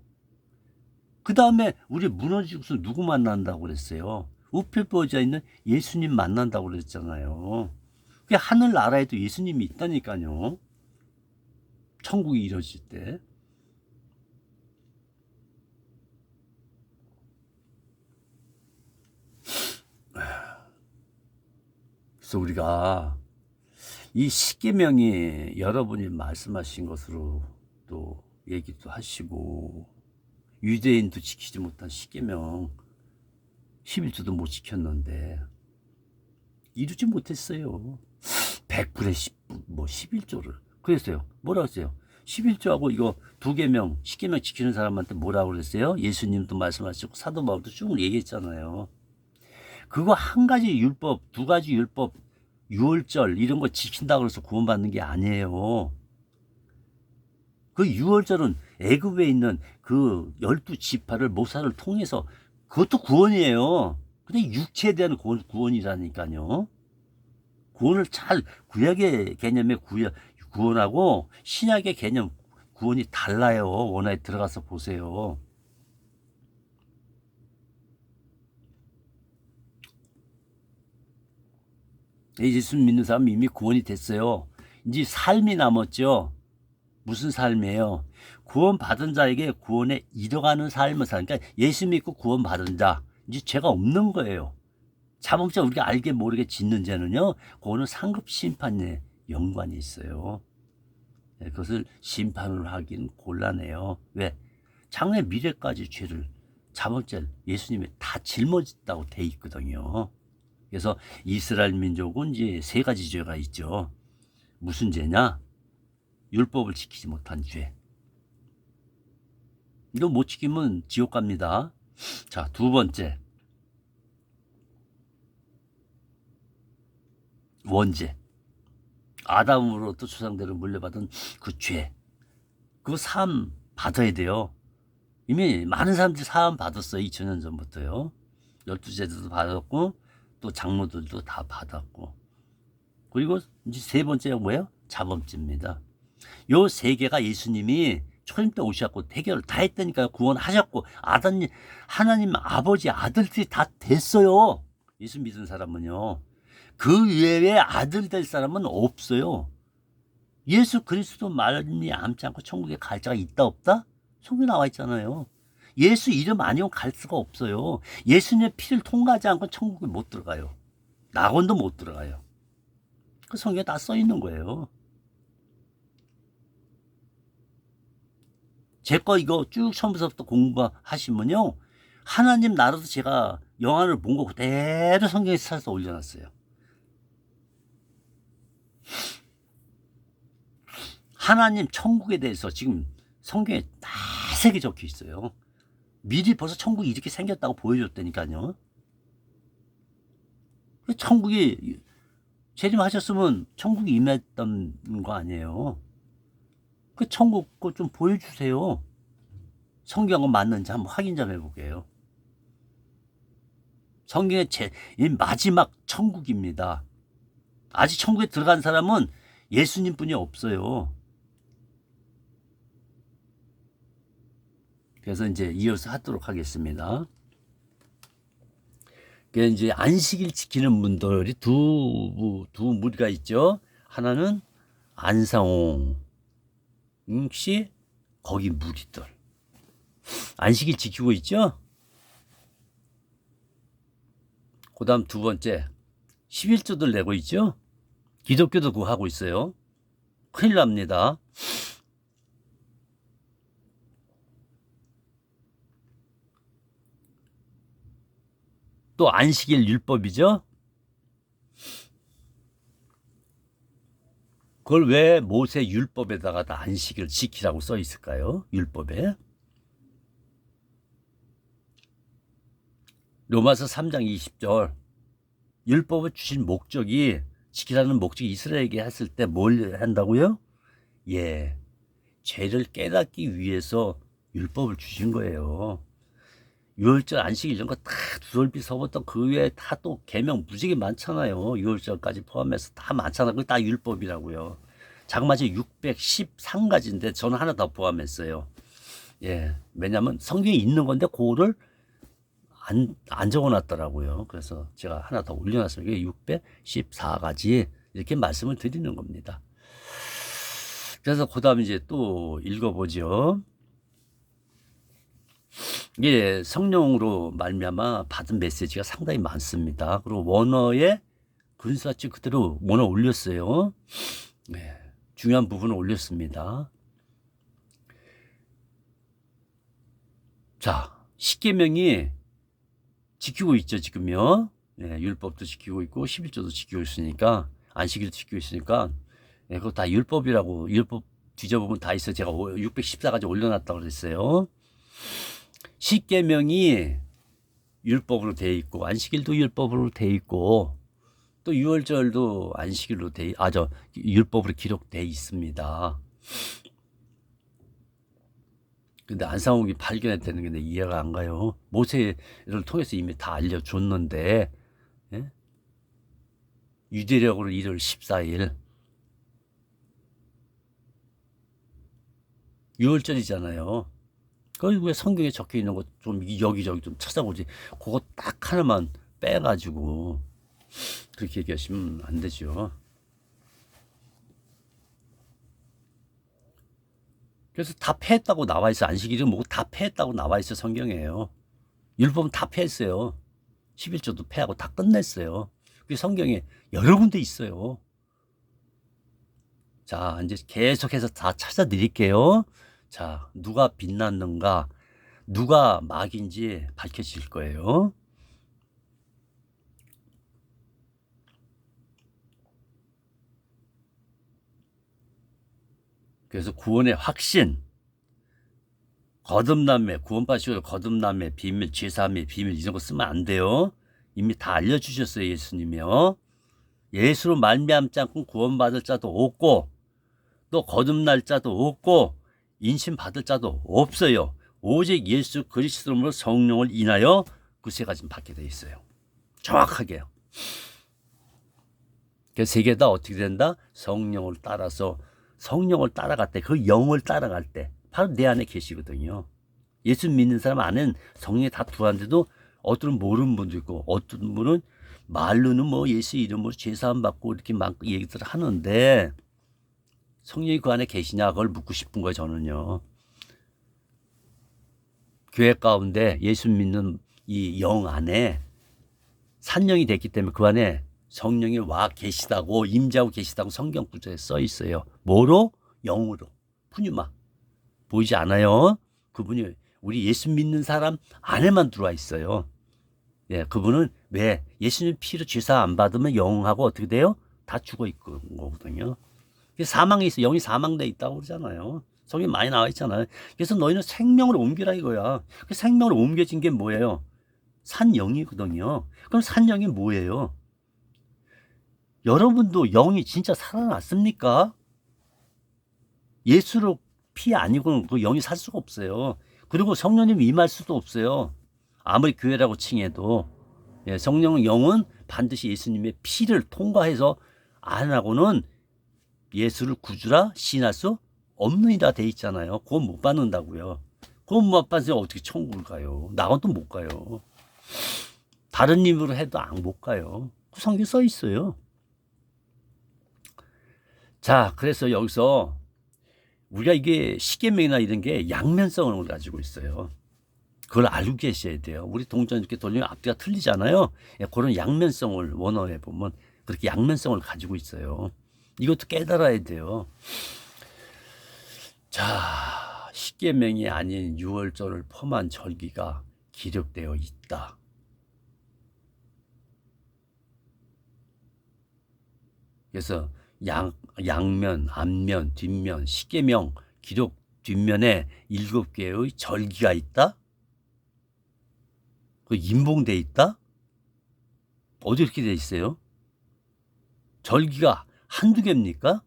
그 다음에 우리 무너지고서 누구 만난다고 그랬어요? 우필보좌 있는 예수님 만난다고 그랬잖아요. 그게 하늘나라에도 예수님이 있다니까요. 천국이 이루어질 때. 그래서 우리가 이 십계명이 여러분이 말씀하신 것으로 또 얘기도 하시고, 유대인도 지키지 못한 십계명 11조도 못 지켰는데 이루지 못했어요. 100불에 10불, 뭐 11조를. 그랬어요. 뭐라고 했어요? 11조하고 이거 두 계명, 십계명 지키는 사람한테 뭐라고 그랬어요? 예수님도 말씀하시고 사도 바울도 쭉 얘기했잖아요. 그거 한 가지 율법, 두 가지 율법, 유월절 이런 거 지킨다고 해서 구원받는 게 아니에요. 그 유월절은 애굽에 있는 그 12지파를 모사를 통해서 그것도 구원이에요. 근데 육체에 대한 구원이라니까요. 구원을 잘 구약의 개념의 구원하고 신약의 개념 구원이 달라요. 원화에 들어가서 보세요. 예수 믿는 사람 이미 구원이 됐어요. 이제 삶이 남았죠. 무슨 삶이에요? 구원 받은 자에게 구원에 이뤄가는 삶을 사는. 그러니까 예수 믿고 구원 받은 자, 이제 죄가 없는 거예요. 자범죄 우리가 알게 모르게 짓는 죄는요, 그거는 상급 심판에 연관이 있어요. 그것을 심판을 하긴 곤란해요. 왜? 장래 미래까지 죄를 자범죄 예수님이 다 짊어졌다고 돼 있거든요. 그래서 이스라엘 민족은 이제 세 가지 죄가 있죠. 무슨 죄냐? 율법을 지키지 못한 죄. 이거 못 지키면 지옥 갑니다. 자, 두 번째. 원죄. 아담으로부터 조상대로 물려받은 그 죄. 그거 사함 받아야 돼요. 이미 많은 사람들이 사함 받았어요. 2000년 전부터요. 12제도도 받았고 또 장로들도 다 받았고. 그리고 이제 세 번째가 뭐예요? 자범죄입니다. 요 세 개가 예수님이 초림 때 오셨고 해결을 다 했다니까요. 구원하셨고 아담님 하나님 아버지 아들들이 다 됐어요. 예수 믿은 사람은요. 그 외에 아들 될 사람은 없어요. 예수 그리스도 말미암지 않고 천국에 갈 자가 있다 없다? 성경에 나와 있잖아요. 예수 이름 아니면 갈 수가 없어요. 예수님의 피를 통과하지 않고 천국에 못 들어가요. 낙원도 못 들어가요. 그 성경에 다 써 있는 거예요. 제 거 이거 쭉 처음부터 공부하시면요, 하나님 나라도 제가 영안을 본 거 그대로 성경에 찾아서 올려놨어요. 하나님 천국에 대해서 지금 성경에 다 새겨 적혀 있어요. 미리 벌써 천국이 이렇게 생겼다고 보여줬다니까요. 천국이 재림하셨으면 천국이 임했던 거 아니에요. 그 천국 거 좀 보여주세요. 성경은 맞는지 한번 확인 좀 해볼게요. 성경의 이 마지막 천국입니다. 아직 천국에 들어간 사람은 예수님뿐이 없어요. 그래서 이제 이어서 하도록 하겠습니다. 그래서 이제 안식일 지키는 분들이 두 무리가 있죠. 하나는 안상홍 씨, 거기 무리들. 안식일 지키고 있죠? 그 다음 두 번째, 11조들 내고 있죠? 기독교도 그거 하고 있어요. 큰일 납니다. 또 안식일 율법이죠? 그걸 왜 모세 율법에다가 다 안식일을 지키라고 써 있을까요? 율법에. 로마서 3장 20절. 율법을 주신 목적이, 지키라는 목적이 이스라엘에게 했을 때 뭘 한다고요? 예, 죄를 깨닫기 위해서 율법을 주신 거예요. 유월절 안식일 이런 거 다 두설비 서부터 그 외에 다 또 계명 무지개 많잖아요. 유월절까지 포함해서 다 많잖아요. 그게 다 율법이라고요. 자그마치 613가지인데 저는 하나 더 포함했어요. 예, 왜냐면 성경에 있는 건데 그거를 안 적어놨더라고요. 그래서 제가 하나 더 올려놨습니다. 이게 614가지 이렇게 말씀을 드리는 겁니다. 그래서 그 다음에 이제 또 읽어보죠. 이게 성령으로 말미암아 받은 메시지가 상당히 많습니다. 그리고 원어의 근사치 그대로 모아 올렸어요. 네, 중요한 부분을 올렸습니다. 자, 십계명이 지키고 있죠, 지금요. 네, 율법도 지키고 있고 11조도 지키고 있으니까, 안식일도 지키고 있으니까, 네, 그거 다 율법이라고. 율법 뒤져보면 다 있어요. 제가 614가지 올려놨다고 그랬어요. 십계명이 율법으로 돼 있고, 안식일도 율법으로 돼 있고, 또 유월절도 안식일로 율법으로 기록돼 있습니다. 근데 안상욱이 발견했다는 게 이해가 안 가요. 모세를 통해서 이미 다 알려줬는데, 예? 유대력으로 1월 14일 유월절이잖아요. 거기 왜 성경에 적혀 있는 거 좀 여기저기 좀 찾아보지. 그거 딱 하나만 빼가지고 그렇게 얘기하시면 안 되죠. 그래서 다 폐했다고 나와 있어. 안식일은 뭐고 다 폐했다고 나와 있어, 성경에요. 율법은 다 폐했어요. 11조도 폐하고 다 끝냈어요. 그게 성경에 여러 군데 있어요. 자, 이제 계속해서 다 찾아드릴게요. 자, 누가 빛났는가, 누가 막인지 밝혀질 거예요. 그래서 구원의 확신, 거듭남의 구원받으시고 거듭남의 비밀, 죄사함의 비밀 이런 거 쓰면 안 돼요. 이미 다 알려주셨어요, 예수님이요. 예수로 말미암지 않고 구원받을 자도 없고, 또 거듭날 자도 없고, 인신 받을 자도 없어요. 오직 예수 그리스도로 성령을 인하여 그 세 가지는 받게 돼 있어요. 정확하게요. 그 세 개 다 어떻게 된다? 성령을 따라서, 성령을 따라갈 때, 그 영을 따라갈 때 바로 내 안에 계시거든요. 예수 믿는 사람 안에는 성령이 다 들어왔는데도 어떤 분은 모르는 분도 있고, 어떤 분은 말로는 뭐 예수 이름으로 죄사함 받고 이렇게 막 얘기들을 하는데, 성령이 그 안에 계시냐, 그걸 묻고 싶은 거예요, 저는요. 교회 가운데 예수 믿는 이 영 안에 산령이 됐기 때문에 그 안에 성령이 와 계시다고, 임재하고 계시다고 성경 구절에 써 있어요. 뭐로? 영으로. 푸뉴마. 보이지 않아요? 그분이 우리 예수 믿는 사람 안에만 들어와 있어요. 예, 그분은 왜? 예수님 피로 죄사 안 받으면 영하고 어떻게 돼요? 다 죽어 있는 거거든요. 사망에 있어. 영이 사망돼 있다고 그러잖아요. 성경 많이 나와 있잖아요. 그래서 너희는 생명으로 옮기라 이거야. 그 생명으로 옮겨진 게 뭐예요? 산영이거든요. 그럼 산영이 뭐예요? 여러분도 영이 진짜 살아났습니까? 예수로 피 아니고는 그 영이 살 수가 없어요. 그리고 성령님 임할 수도 없어요. 아무리 교회라고 칭해도. 예, 성령 영은 반드시 예수님의 피를 통과해서 안 하고는 예수를 구주라 시인할 수 없느니라 돼 있잖아요. 그건 못 받는다고요. 그건 못 받으면 어떻게 천국을 가요? 나는 또 못 가요. 다른 힘으로 해도 못 가요. 그 성경에 써 있어요. 자, 그래서 여기서 우리가 이게 십계명이나 이런 게 양면성을 가지고 있어요. 그걸 알고 계셔야 돼요. 우리 동전 이렇게 돌리면 앞뒤가 틀리잖아요. 예, 그런 양면성을 원어에 보면 그렇게 양면성을 가지고 있어요. 이것도 깨달아야 돼요. 자, 십계명이 아닌 유월절을 포함한 절기가 기록되어 있다. 그래서 양면, 앞면, 뒷면, 십계명 기록 뒷면에 7개의 절기가 있다. 그 인봉돼 있다. 어디 이렇게 돼 있어요? 절기가 한두 개입니까?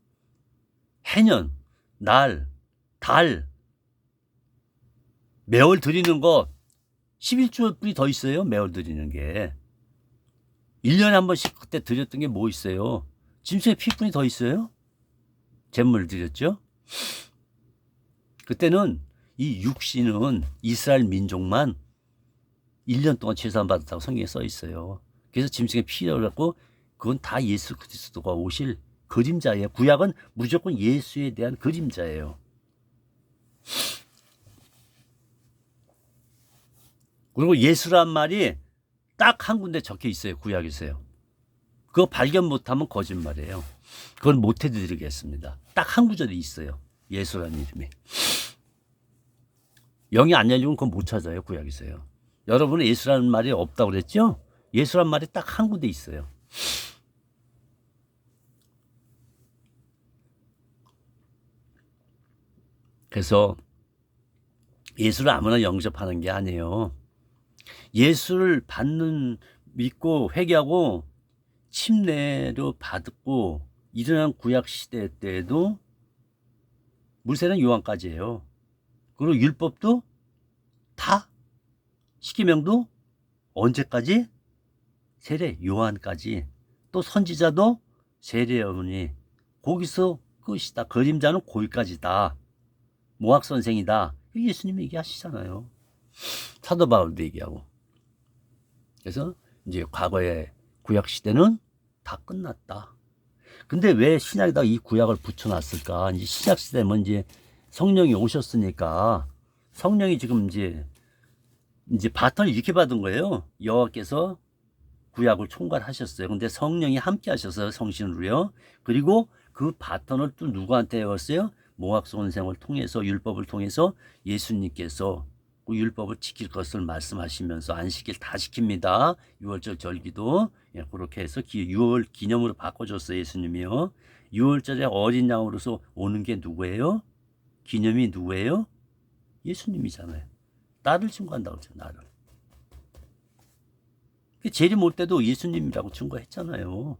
해년, 날, 달, 매월 드리는 거 11조뿐이 더 있어요. 매월 드리는 게. 1년에 한 번씩 그때 드렸던 게 뭐 있어요? 짐승의 피뿐이 더 있어요? 제물 드렸죠? 그때는 이 육신은 이스라엘 민족만 1년 동안 제사함 받았다고 성경에 써 있어요. 그래서 짐승의 피라고 갖고 그건 다 예수 그리스도가 오실 그림자예요. 구약은 무조건 예수에 대한 그림자예요. 그리고 예수란 말이 딱 한 군데 적혀 있어요. 구약에서요. 그거 발견 못하면 거짓말이에요. 그건 못 해드리겠습니다. 딱 한 구절이 있어요. 예수라는 이름이. 영이 안 열리면 그건 못 찾아요. 구약에서요. 여러분은 예수라는 말이 없다고 그랬죠? 예수라는 말이 딱 한 군데 있어요. 그래서 예수를 아무나 영접하는 게 아니에요. 예수를 믿고 회개하고 침례로 받고 일어난 구약 시대 때에도 물세는 요한까지예요. 그리고 율법도 다 십계명도 언제까지? 세례 요한까지. 또 선지자도 세례 요한이. 거기서 끝이다. 그림자는 거기까지다. 모학 선생이다. 예수님이 얘기하시잖아요. 사도 바울도 얘기하고. 그래서 이제 과거의 구약 시대는 다 끝났다. 근데 왜 신약에다 이 구약을 붙여놨을까? 이제 신약 시대면 이제 성령이 오셨으니까 성령이 지금 이제 바톤을 이렇게 받은 거예요. 여호와께서 구약을 총괄하셨어요. 근데 성령이 함께 하셔서 성신으로요. 그리고 그 바톤을 또 누구한테 배웠어요? 모학 선생을 통해서 율법을 통해서 예수님께서 그 율법을 지킬 것을 말씀하시면서 안식일 다 지킵니다. 6월절 절기도 그렇게 해서 6월 기념으로 바꿔줬어요. 예수님이요. 6월절에 어린 양으로서 오는 게 누구예요? 기념이 누구예요? 예수님이잖아요. 나를 증거한다고 그러죠. 나를. 재림 올 때도 예수님이라고 증거했잖아요.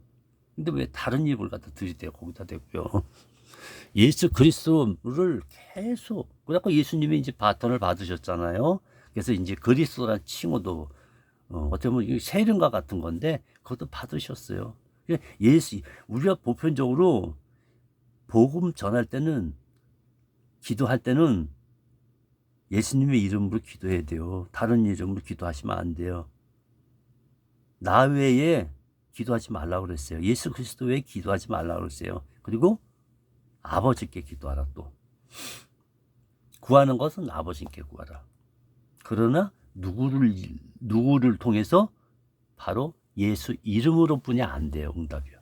근데 왜 다른 입을 갖다 들이대요? 거기다 대고요. 예수 그리스도를 계속 그래갖고 예수님이 이제 바톤을 받으셨잖아요. 그래서 이제 그리스도란 칭호도 어떻게 보면 세륜과 같은 건데 그것도 받으셨어요. 우리가 보편적으로 복음 전할 때는 기도할 때는 예수님의 이름으로 기도해야 돼요. 다른 이름으로 기도하시면 안 돼요. 나 외에 기도하지 말라고 그랬어요. 예수 그리스도 외에 기도하지 말라고 그랬어요. 그리고 아버지께 기도하라 또. 구하는 것은 아버지께 구하라. 그러나 누구를 통해서? 바로 예수 이름으로 뿐이 안 돼요. 응답이요.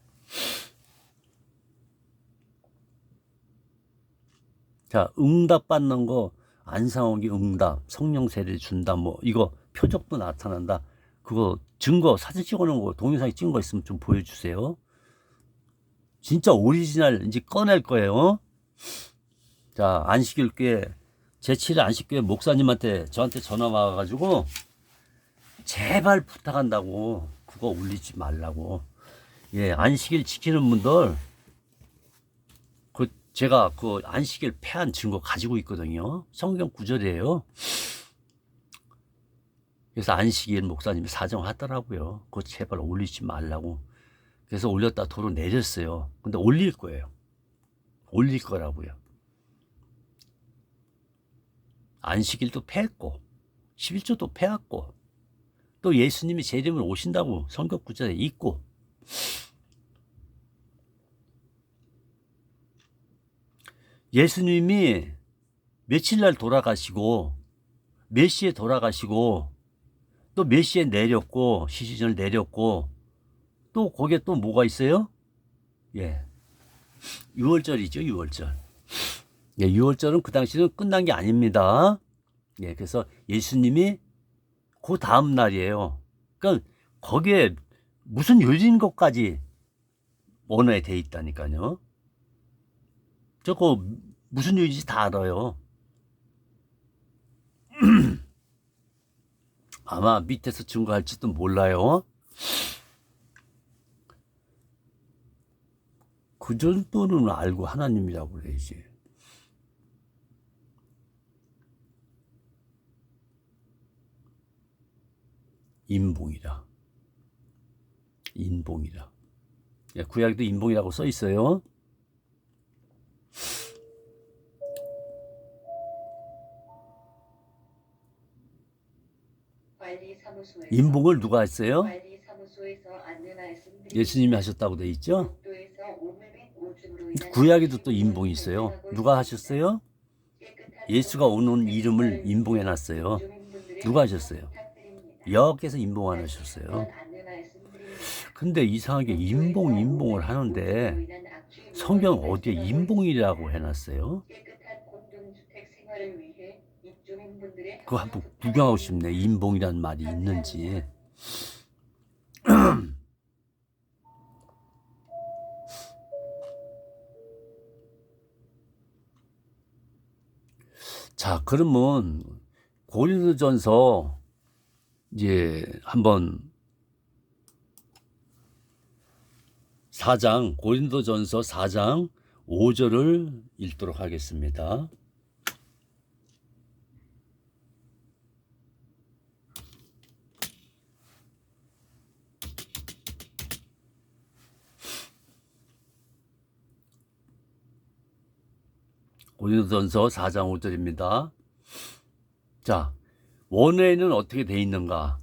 자, 응답 받는 거 안상옥이 응답, 성령 세례 준다 뭐 이거 표적도 나타난다. 그거 증거 사진 찍어놓은 거 동영상에 찍은 거 있으면 좀 보여주세요. 진짜 오리지널 이제 꺼낼 거예요. 자, 안식일교회 제7일 안식교회 목사님한테 저한테 전화 와가지고 제발 부탁한다고 그거 올리지 말라고. 예, 안식일 지키는 분들 제가 그 안식일 폐한 증거 가지고 있거든요. 성경 구절이에요. 그래서 안식일 목사님이 사정하더라고요. 그거 제발 올리지 말라고. 그래서 올렸다 도로 내렸어요. 근데 올릴 거예요. 올릴 거라고요. 안식일도 폐했고 11조도 폐했고 또 예수님이 재림을 오신다고 성경 구절에 있고 예수님이 며칠 날 돌아가시고 몇 시에 돌아가시고 또 몇 시에 내렸고 시신을 내렸고 또 거기에 또 뭐가 있어요? 예, 6월절이죠. 6월절. 예, 6월절은 그 당시는 끝난 게 아닙니다. 예, 그래서 예수님이 그 다음 날이에요. 그러니까 거기에 무슨 요진 것까지 언어에 돼 있다니까요. 저거 무슨 요인인지 다 알아요. 아마 밑에서 증거할지도 몰라요. 그 정도는 알고 하나님이라고 그래야지. 인봉이라. 인봉이라. 예, 구약에도 인봉이라고 써 있어요. 인봉을 누가 했어요? 예수님이 하셨다고 돼 있죠? 구약에도 또 인봉이 있어요. 누가 하셨어요? 예수가 오는 이름을 인봉해 놨어요. 누가 하셨어요? 여호와께서 인봉 안 하셨어요. 근데 이상하게 인봉을 하는데 성경 어디에 인봉이라고 해놨어요? 그거 한번 구경하고 싶네. 인봉이라는 말이 있는지. 자, 그러면 고린도전서 이제 한번 4장, 고린도전서 4장 5절을 읽도록 하겠습니다. 고린도전서 4장 5절입니다. 자, 원어에는 어떻게 돼 있는가?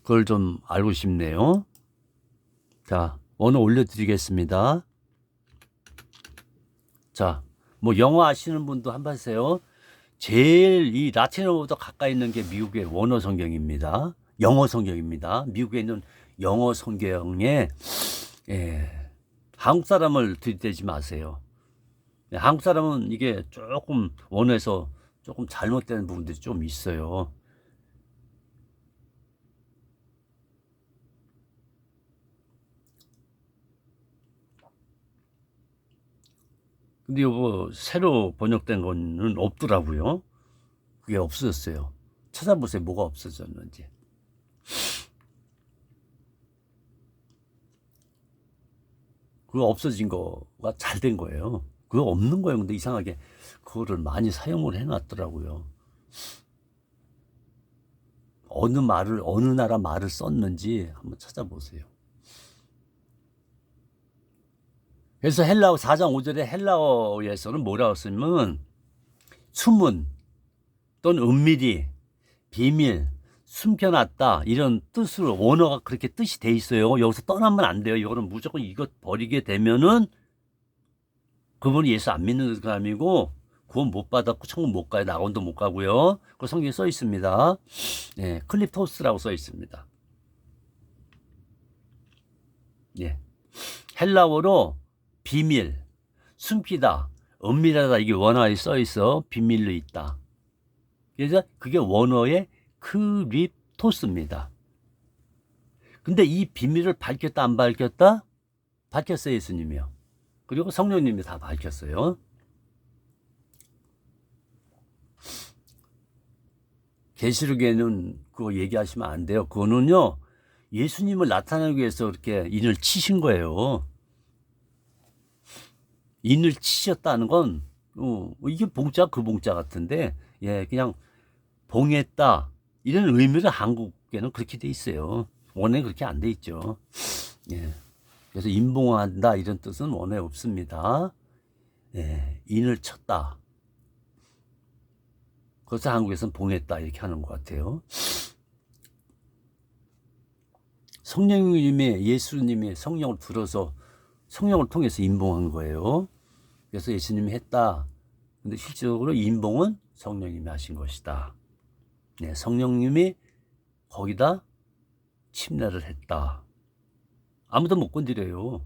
그걸 좀 알고 싶네요. 자, 원어 올려드리겠습니다. 자, 뭐 영어 아시는 분도 한번 하세요. 제일 이 라틴어보다 가까이 있는 게 미국의 원어 성경입니다. 영어 성경입니다. 미국에 있는 영어 성경에 한국 사람을 들이대지 마세요. 한국 사람은 이게 조금 원어에서 조금 잘못되는 부분들이 좀 있어요. 근데 이거 새로 번역된 거는 없더라고요. 그게 없어졌어요. 찾아보세요. 뭐가 없어졌는지. 그거 없어진 거가 잘 된 거예요. 그거 없는 거예요. 근데 이상하게 그거를 많이 사용을 해놨더라고요. 어느 나라 말을 썼는지 한번 찾아보세요. 그래서 헬라어 4장 5절에 헬라어에서는 뭐라고 쓰면 숨은 또는 은밀히 비밀 숨겨놨다 이런 뜻으로 원어가 그렇게 뜻이 돼 있어요. 여기서 떠나면 안 돼요. 이거는 무조건 이것 버리게 되면은 그분이 예수 안 믿는 사람이고 구원 못 받았고 천국 못 가요. 낙원도 못 가고요. 그 성경에 써 있습니다. 네, 클립토스라고 써 있습니다. 네. 헬라어로 비밀, 숨기다, 은밀하다 이게 원어에 써 있어. 비밀로 있다. 그래서 그게 원어의 크립토스입니다. 근데 이 비밀을 밝혔다 안 밝혔다? 밝혔어요. 예수님이요. 그리고 성령님이 다 밝혔어요. 계시록에는 그거 얘기하시면 안 돼요. 그거는요. 예수님을 나타내기 위해서 이렇게 인을 치신 거예요. 인을 치셨다는 건 이게 봉자 그 봉자 같은데 그냥 봉했다 이런 의미를 한국에는 그렇게 돼 있어요. 원어에 그렇게 안 돼 있죠. 그래서 인봉한다 이런 뜻은 원어에 없습니다. 인을 쳤다. 그래서 한국에서는 봉했다 이렇게 하는 것 같아요. 성령님이 예수님이 성령을 들어서 성령을 통해서 인봉한 거예요. 그래서 예수님이 했다. 근데 실질적으로 인봉은 성령님이 하신 것이다. 성령님이 거기다 침례를 했다. 아무도 못 건드려요.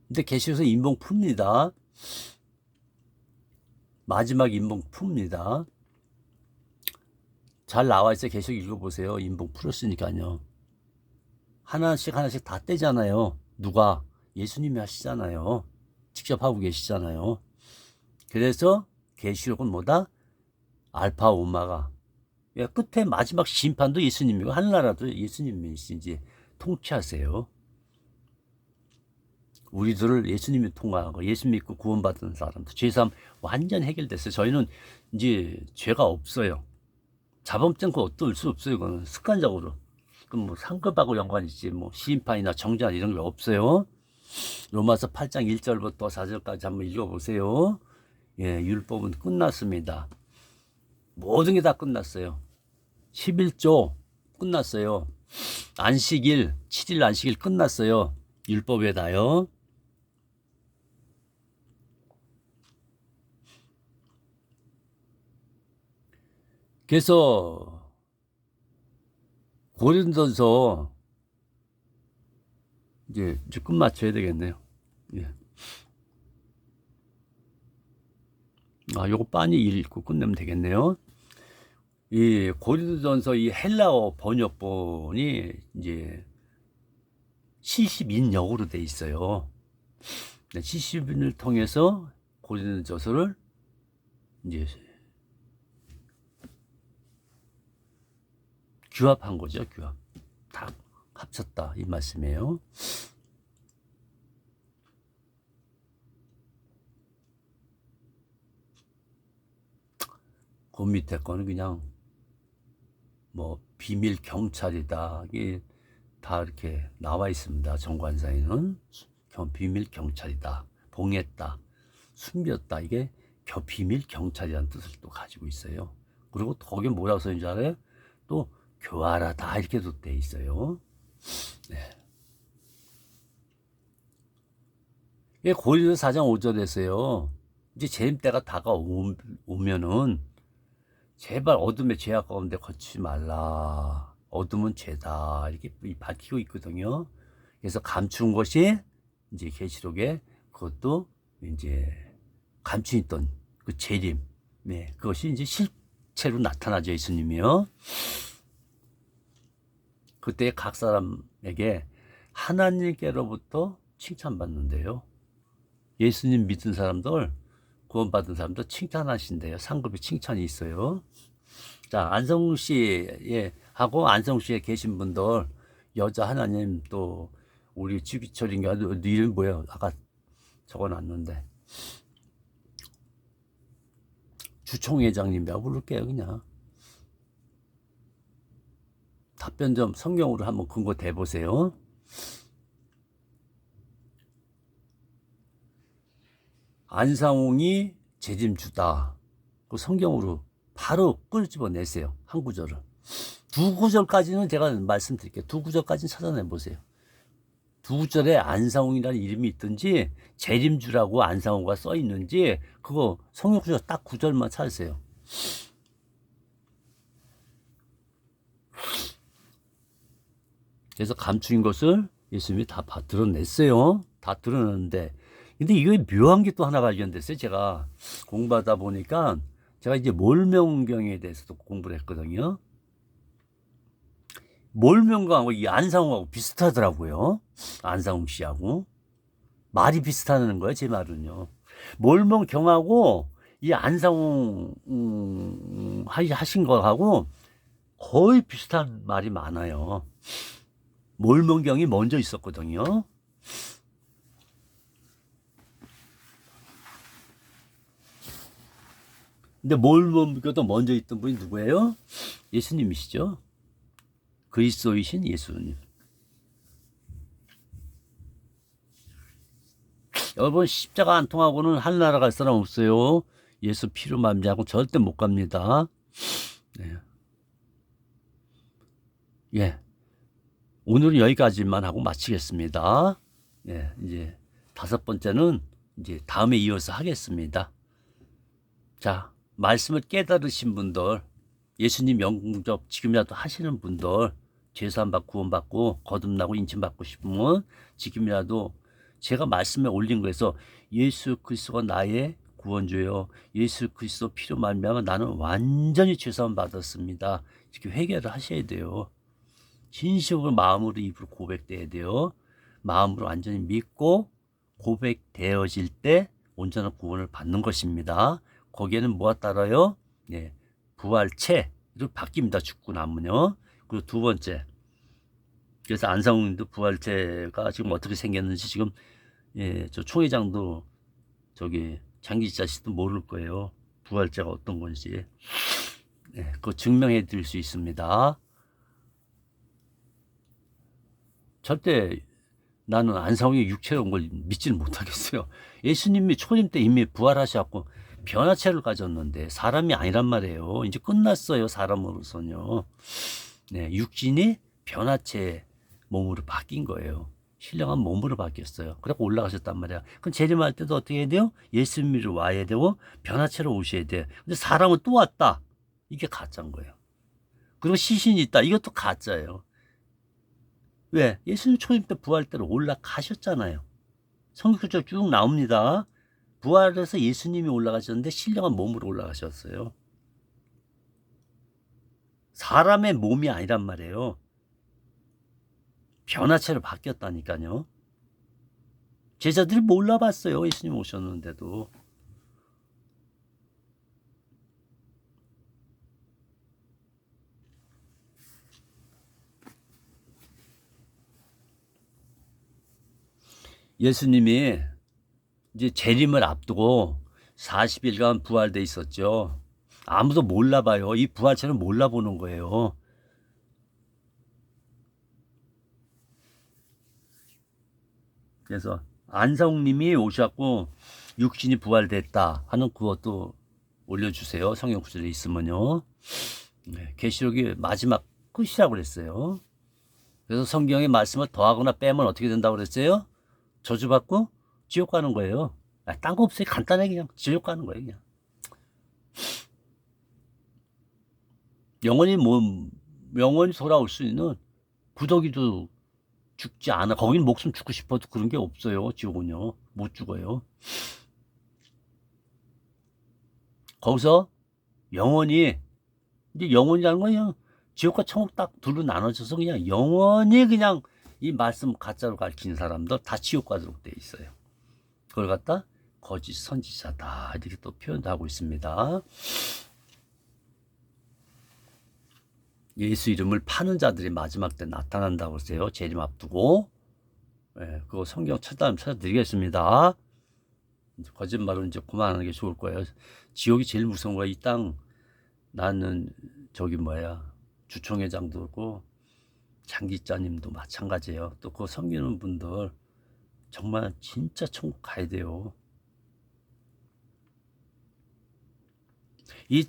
근데 계시록에서 인봉 풉니다. 마지막 인봉 풉니다. 잘 나와 있어요. 계속 읽어보세요. 인봉 풀었으니까요. 하나씩 다 떼잖아요. 누가? 예수님이 하시잖아요. 직접 하고 계시잖아요. 그래서 계시록은 뭐다? 알파 오마가. 끝에 마지막 심판도 예수님이고 하늘나라도 예수님이신지 통치하세요. 우리들을 예수님이 통과하고 예수 믿고 구원받은 사람들 죄사함 완전 해결됐어요. 저희는 이제 죄가 없어요. 자범증 그 어떨 수 없어요. 그건 습관적으로. 그럼 뭐 상급하고 연관이 있지 뭐 시인판이나 정죄나 이런 게 없어요. 로마서 8장 1절부터 4절까지 한번 읽어보세요. 율법은 끝났습니다. 모든 게 다 끝났어요. 11조 끝났어요. 안식일 7일 안식일 끝났어요. 율법에 다요. 그래서 고린도서 이제 끝 맞춰야 되겠네요. 예. 요거 빤히 읽고 끝내면 되겠네요. 이 고린도전서 이 헬라어 번역본이 이제 70인역으로 돼 있어요. 70인을 통해서 고린도전서를 이제 규합한 거죠. 규합. 다 합쳤다 이 말씀이에요. 그 밑에 거는 그냥 뭐 비밀 경찰이다. 이게 다 이렇게 나와 있습니다. 정관사에는 비밀 경찰이다. 봉했다. 숨겼다. 이게 비밀 경찰이라는 뜻을 또 가지고 있어요. 그리고 거기 뭐라고 써있는지 알아요? 또 교활하다 이렇게도 돼 있어요. 네. 이게 고린도서 4장 5절에서요. 이제 재림 때가 다가오면은 제발 어둠의 죄악 가운데 거치지 말라. 어둠은 죄다. 이렇게 밝히고 있거든요. 그래서 감춘 것이 이제 계시록에 그것도 이제 감춘 있던 그 재림. 네, 그것이 이제 실체로 나타나죠, 예수님이요. 그때 각 사람에게 하나님께로부터 칭찬받는데요. 예수님 믿은 사람들, 구원받은 사람들 칭찬하신대요. 상급의 칭찬이 있어요. 자, 안성우 씨 하고 안성우 씨에 계신 분들, 여자 하나님 또 우리 주기철인가 네 이름 뭐야? 아까 적어놨는데 주총회장님이라고 부를게요. 그냥 답변 좀 성경으로 한번 근거 대보세요. 안상홍이 재림주다. 그 성경으로 바로 끄집어내세요. 한 구절을. 두 구절까지는 제가 말씀드릴게요. 두 구절까지는 찾아내보세요. 두 구절에 안상홍이라는 이름이 있든지 재림주라고 안상홍가 써있는지 그거 성경 구절 딱 구절만 찾으세요. 그래서 감추인 것을 예수님이 다 드러냈어요. 다 드러냈는데 근데 이게 묘한 게 또 하나 발견됐어요. 제가 공부하다 보니까 제가 이제 몰명경에 대해서도 공부를 했거든요. 몰명경하고 이 안상홍하고 비슷하더라고요. 안상홍 씨하고 말이 비슷하다는 거예요. 제 말은요. 몰명경하고 이 안상홍 하신 거하고 거의 비슷한 말이 많아요. 몰명경이 먼저 있었거든요. 근데 몰명경도 먼저 있던 분이 누구예요? 예수님이시죠. 그리스도이신 예수님. 여러분 십자가 안 통하고는 하늘나라 갈 사람 없어요. 예수 피로 말미암고 절대 못 갑니다. 네. 예. 오늘은 여기까지만 하고 마치겠습니다. 예, 이제 5번째는 이제 다음에 이어서 하겠습니다. 자, 말씀을 깨달으신 분들, 예수님 영접 지금이라도 하시는 분들, 죄사함받고 구원받고 거듭나고 인침받고 싶으면 지금이라도 제가 말씀에 올린 거에서 예수 그리스도가 나의 구원주요. 예수 그리스도 피로 말미암아 나는 완전히 죄사함 받았습니다. 이렇게 회개를 하셔야 돼요. 진심으로 마음으로 입으로 고백돼야 돼요. 마음으로 완전히 믿고 고백되어질 때 온전한 구원을 받는 것입니다. 거기에는 뭐가 따라요? 예, 부활체로 바뀝니다. 죽고 나면요. 그리고 두 번째, 그래서 안상훈님도 부활체가 지금 어떻게 생겼는지 지금 저 총회장도 저기 장기자 씨도 모를 거예요. 부활체가 어떤 건지. 그거 증명해 드릴 수 있습니다. 절대 나는 안상홍이 육체로 온 걸 믿지는 못하겠어요. 예수님이 초림 때 이미 부활하셔갖고 변화체를 가졌는데 사람이 아니란 말이에요. 이제 끝났어요. 사람으로서는요. 네, 육신이 변화체 몸으로 바뀐 거예요. 신령한 몸으로 바뀌었어요. 그래서 올라가셨단 말이야. 그럼 재림할 때도 어떻게 해야 돼요? 예수님으로 와야 되고 변화체로 오셔야 돼. 근데 사람은 또 왔다. 이게 가짜인 거예요. 그리고 시신이 있다. 이것도 가짜예요. 왜? 예수님 초임 때 부활대로 올라가셨잖아요. 성경적으로 쭉 나옵니다. 부활해서 예수님이 올라가셨는데 신령한 몸으로 올라가셨어요. 사람의 몸이 아니란 말이에요. 변화체로 바뀌었다니까요. 제자들이 몰라봤어요. 예수님 오셨는데도. 예수님이 이제 재림을 앞두고 40일간 부활돼 있었죠. 아무도 몰라봐요. 이 부활체는 몰라보는 거예요. 그래서 안성님이 오셨고 육신이 부활됐다 하는 그것도 올려주세요. 성경 구절에 있으면요. 네, 계시록이 마지막 끝이라고 그랬어요. 그래서 성경의 말씀을 더하거나 빼면 어떻게 된다고 그랬어요? 저주받고 지옥 가는 거예요. 딴 거 없어요. 간단하게 그냥 지옥 가는 거예요. 그냥. 영원히 돌아올 수 있는 구더기도 죽지 않아. 거긴 목숨 죽고 싶어도 그런 게 없어요. 지옥은요. 못 죽어요. 거기서 영원히, 이제 영원이라는 건 그냥 지옥과 천국 딱 둘로 나눠져서 그냥 영원히 그냥 이 말씀 가짜로 가르치는 사람들 다 지옥 가도록 돼 있어요. 그걸 갖다 거짓 선지자다 이렇게 또 표현도 하고 있습니다. 예수 이름을 파는 자들이 마지막 때 나타난다고 했어요. 재림 앞두고. 예, 그거 성경 찾아드리겠습니다. 거짓말은 이제 그만하는 게 좋을 거예요. 지옥이 제일 무서운 거야. 이 땅, 나는 주총회장도 그렇고 장기자님도 마찬가지예요. 또 그거 섬기는 분들 정말 진짜 천국 가야 돼요. 이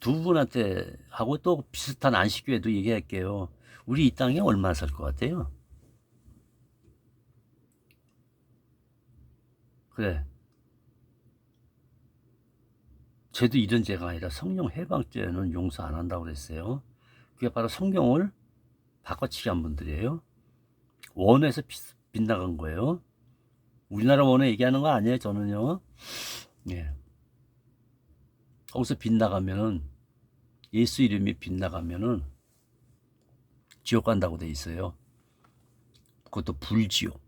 두 분한테 하고 또 비슷한 안식교회도 얘기할게요. 우리 이 땅에 얼마나 살 것 같아요? 그래. 죄도 이런 죄가 아니라 성령 해방죄는 용서 안 한다고 그랬어요. 그게 바로 성경을 바꿔치기 한 분들이에요. 원에서 빗나간 거예요. 우리나라 원에 얘기하는 거 아니에요, 저는요. 예. 거기서 빗나가면은, 예수 이름이 빗나가면은, 지옥 간다고 돼 있어요. 그것도 불지옥.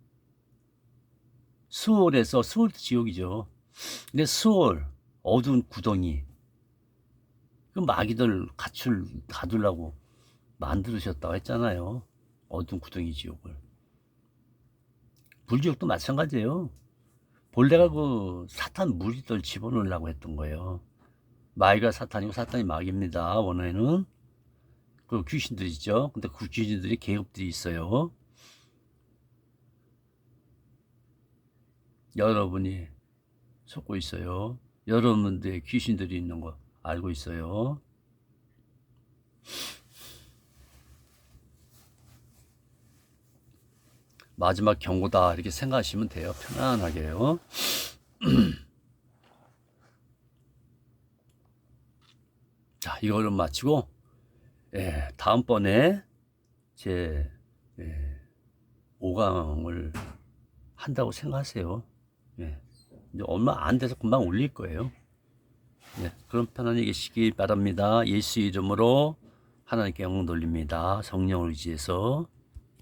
수월도 지옥이죠. 근데 수월, 어두운 구덩이. 그 마귀들 가두려고 만들으셨다고 했잖아요. 어두운 구덩이 지옥을. 불지옥도 마찬가지예요. 본래가 그 사탄 무리들 집어넣으려고 했던 거예요. 마귀가 사탄이고 사탄이 마귀입니다. 원어에는 그 귀신들이죠. 근데 그 귀신들이 계급들이 있어요. 여러분이 속고 있어요. 여러분들의 귀신들이 있는 거 알고 있어요. 마지막 경고다 이렇게 생각하시면 돼요. 편안하게요. 자, 이거를 마치고 다음번에 제 5강을 한다고 생각하세요. 이제 얼마 안 돼서 금방 올릴 거예요. 그럼 편안히 계시기 바랍니다. 예수 이름으로 하나님께 영광 돌립니다. 성령을 의지해서.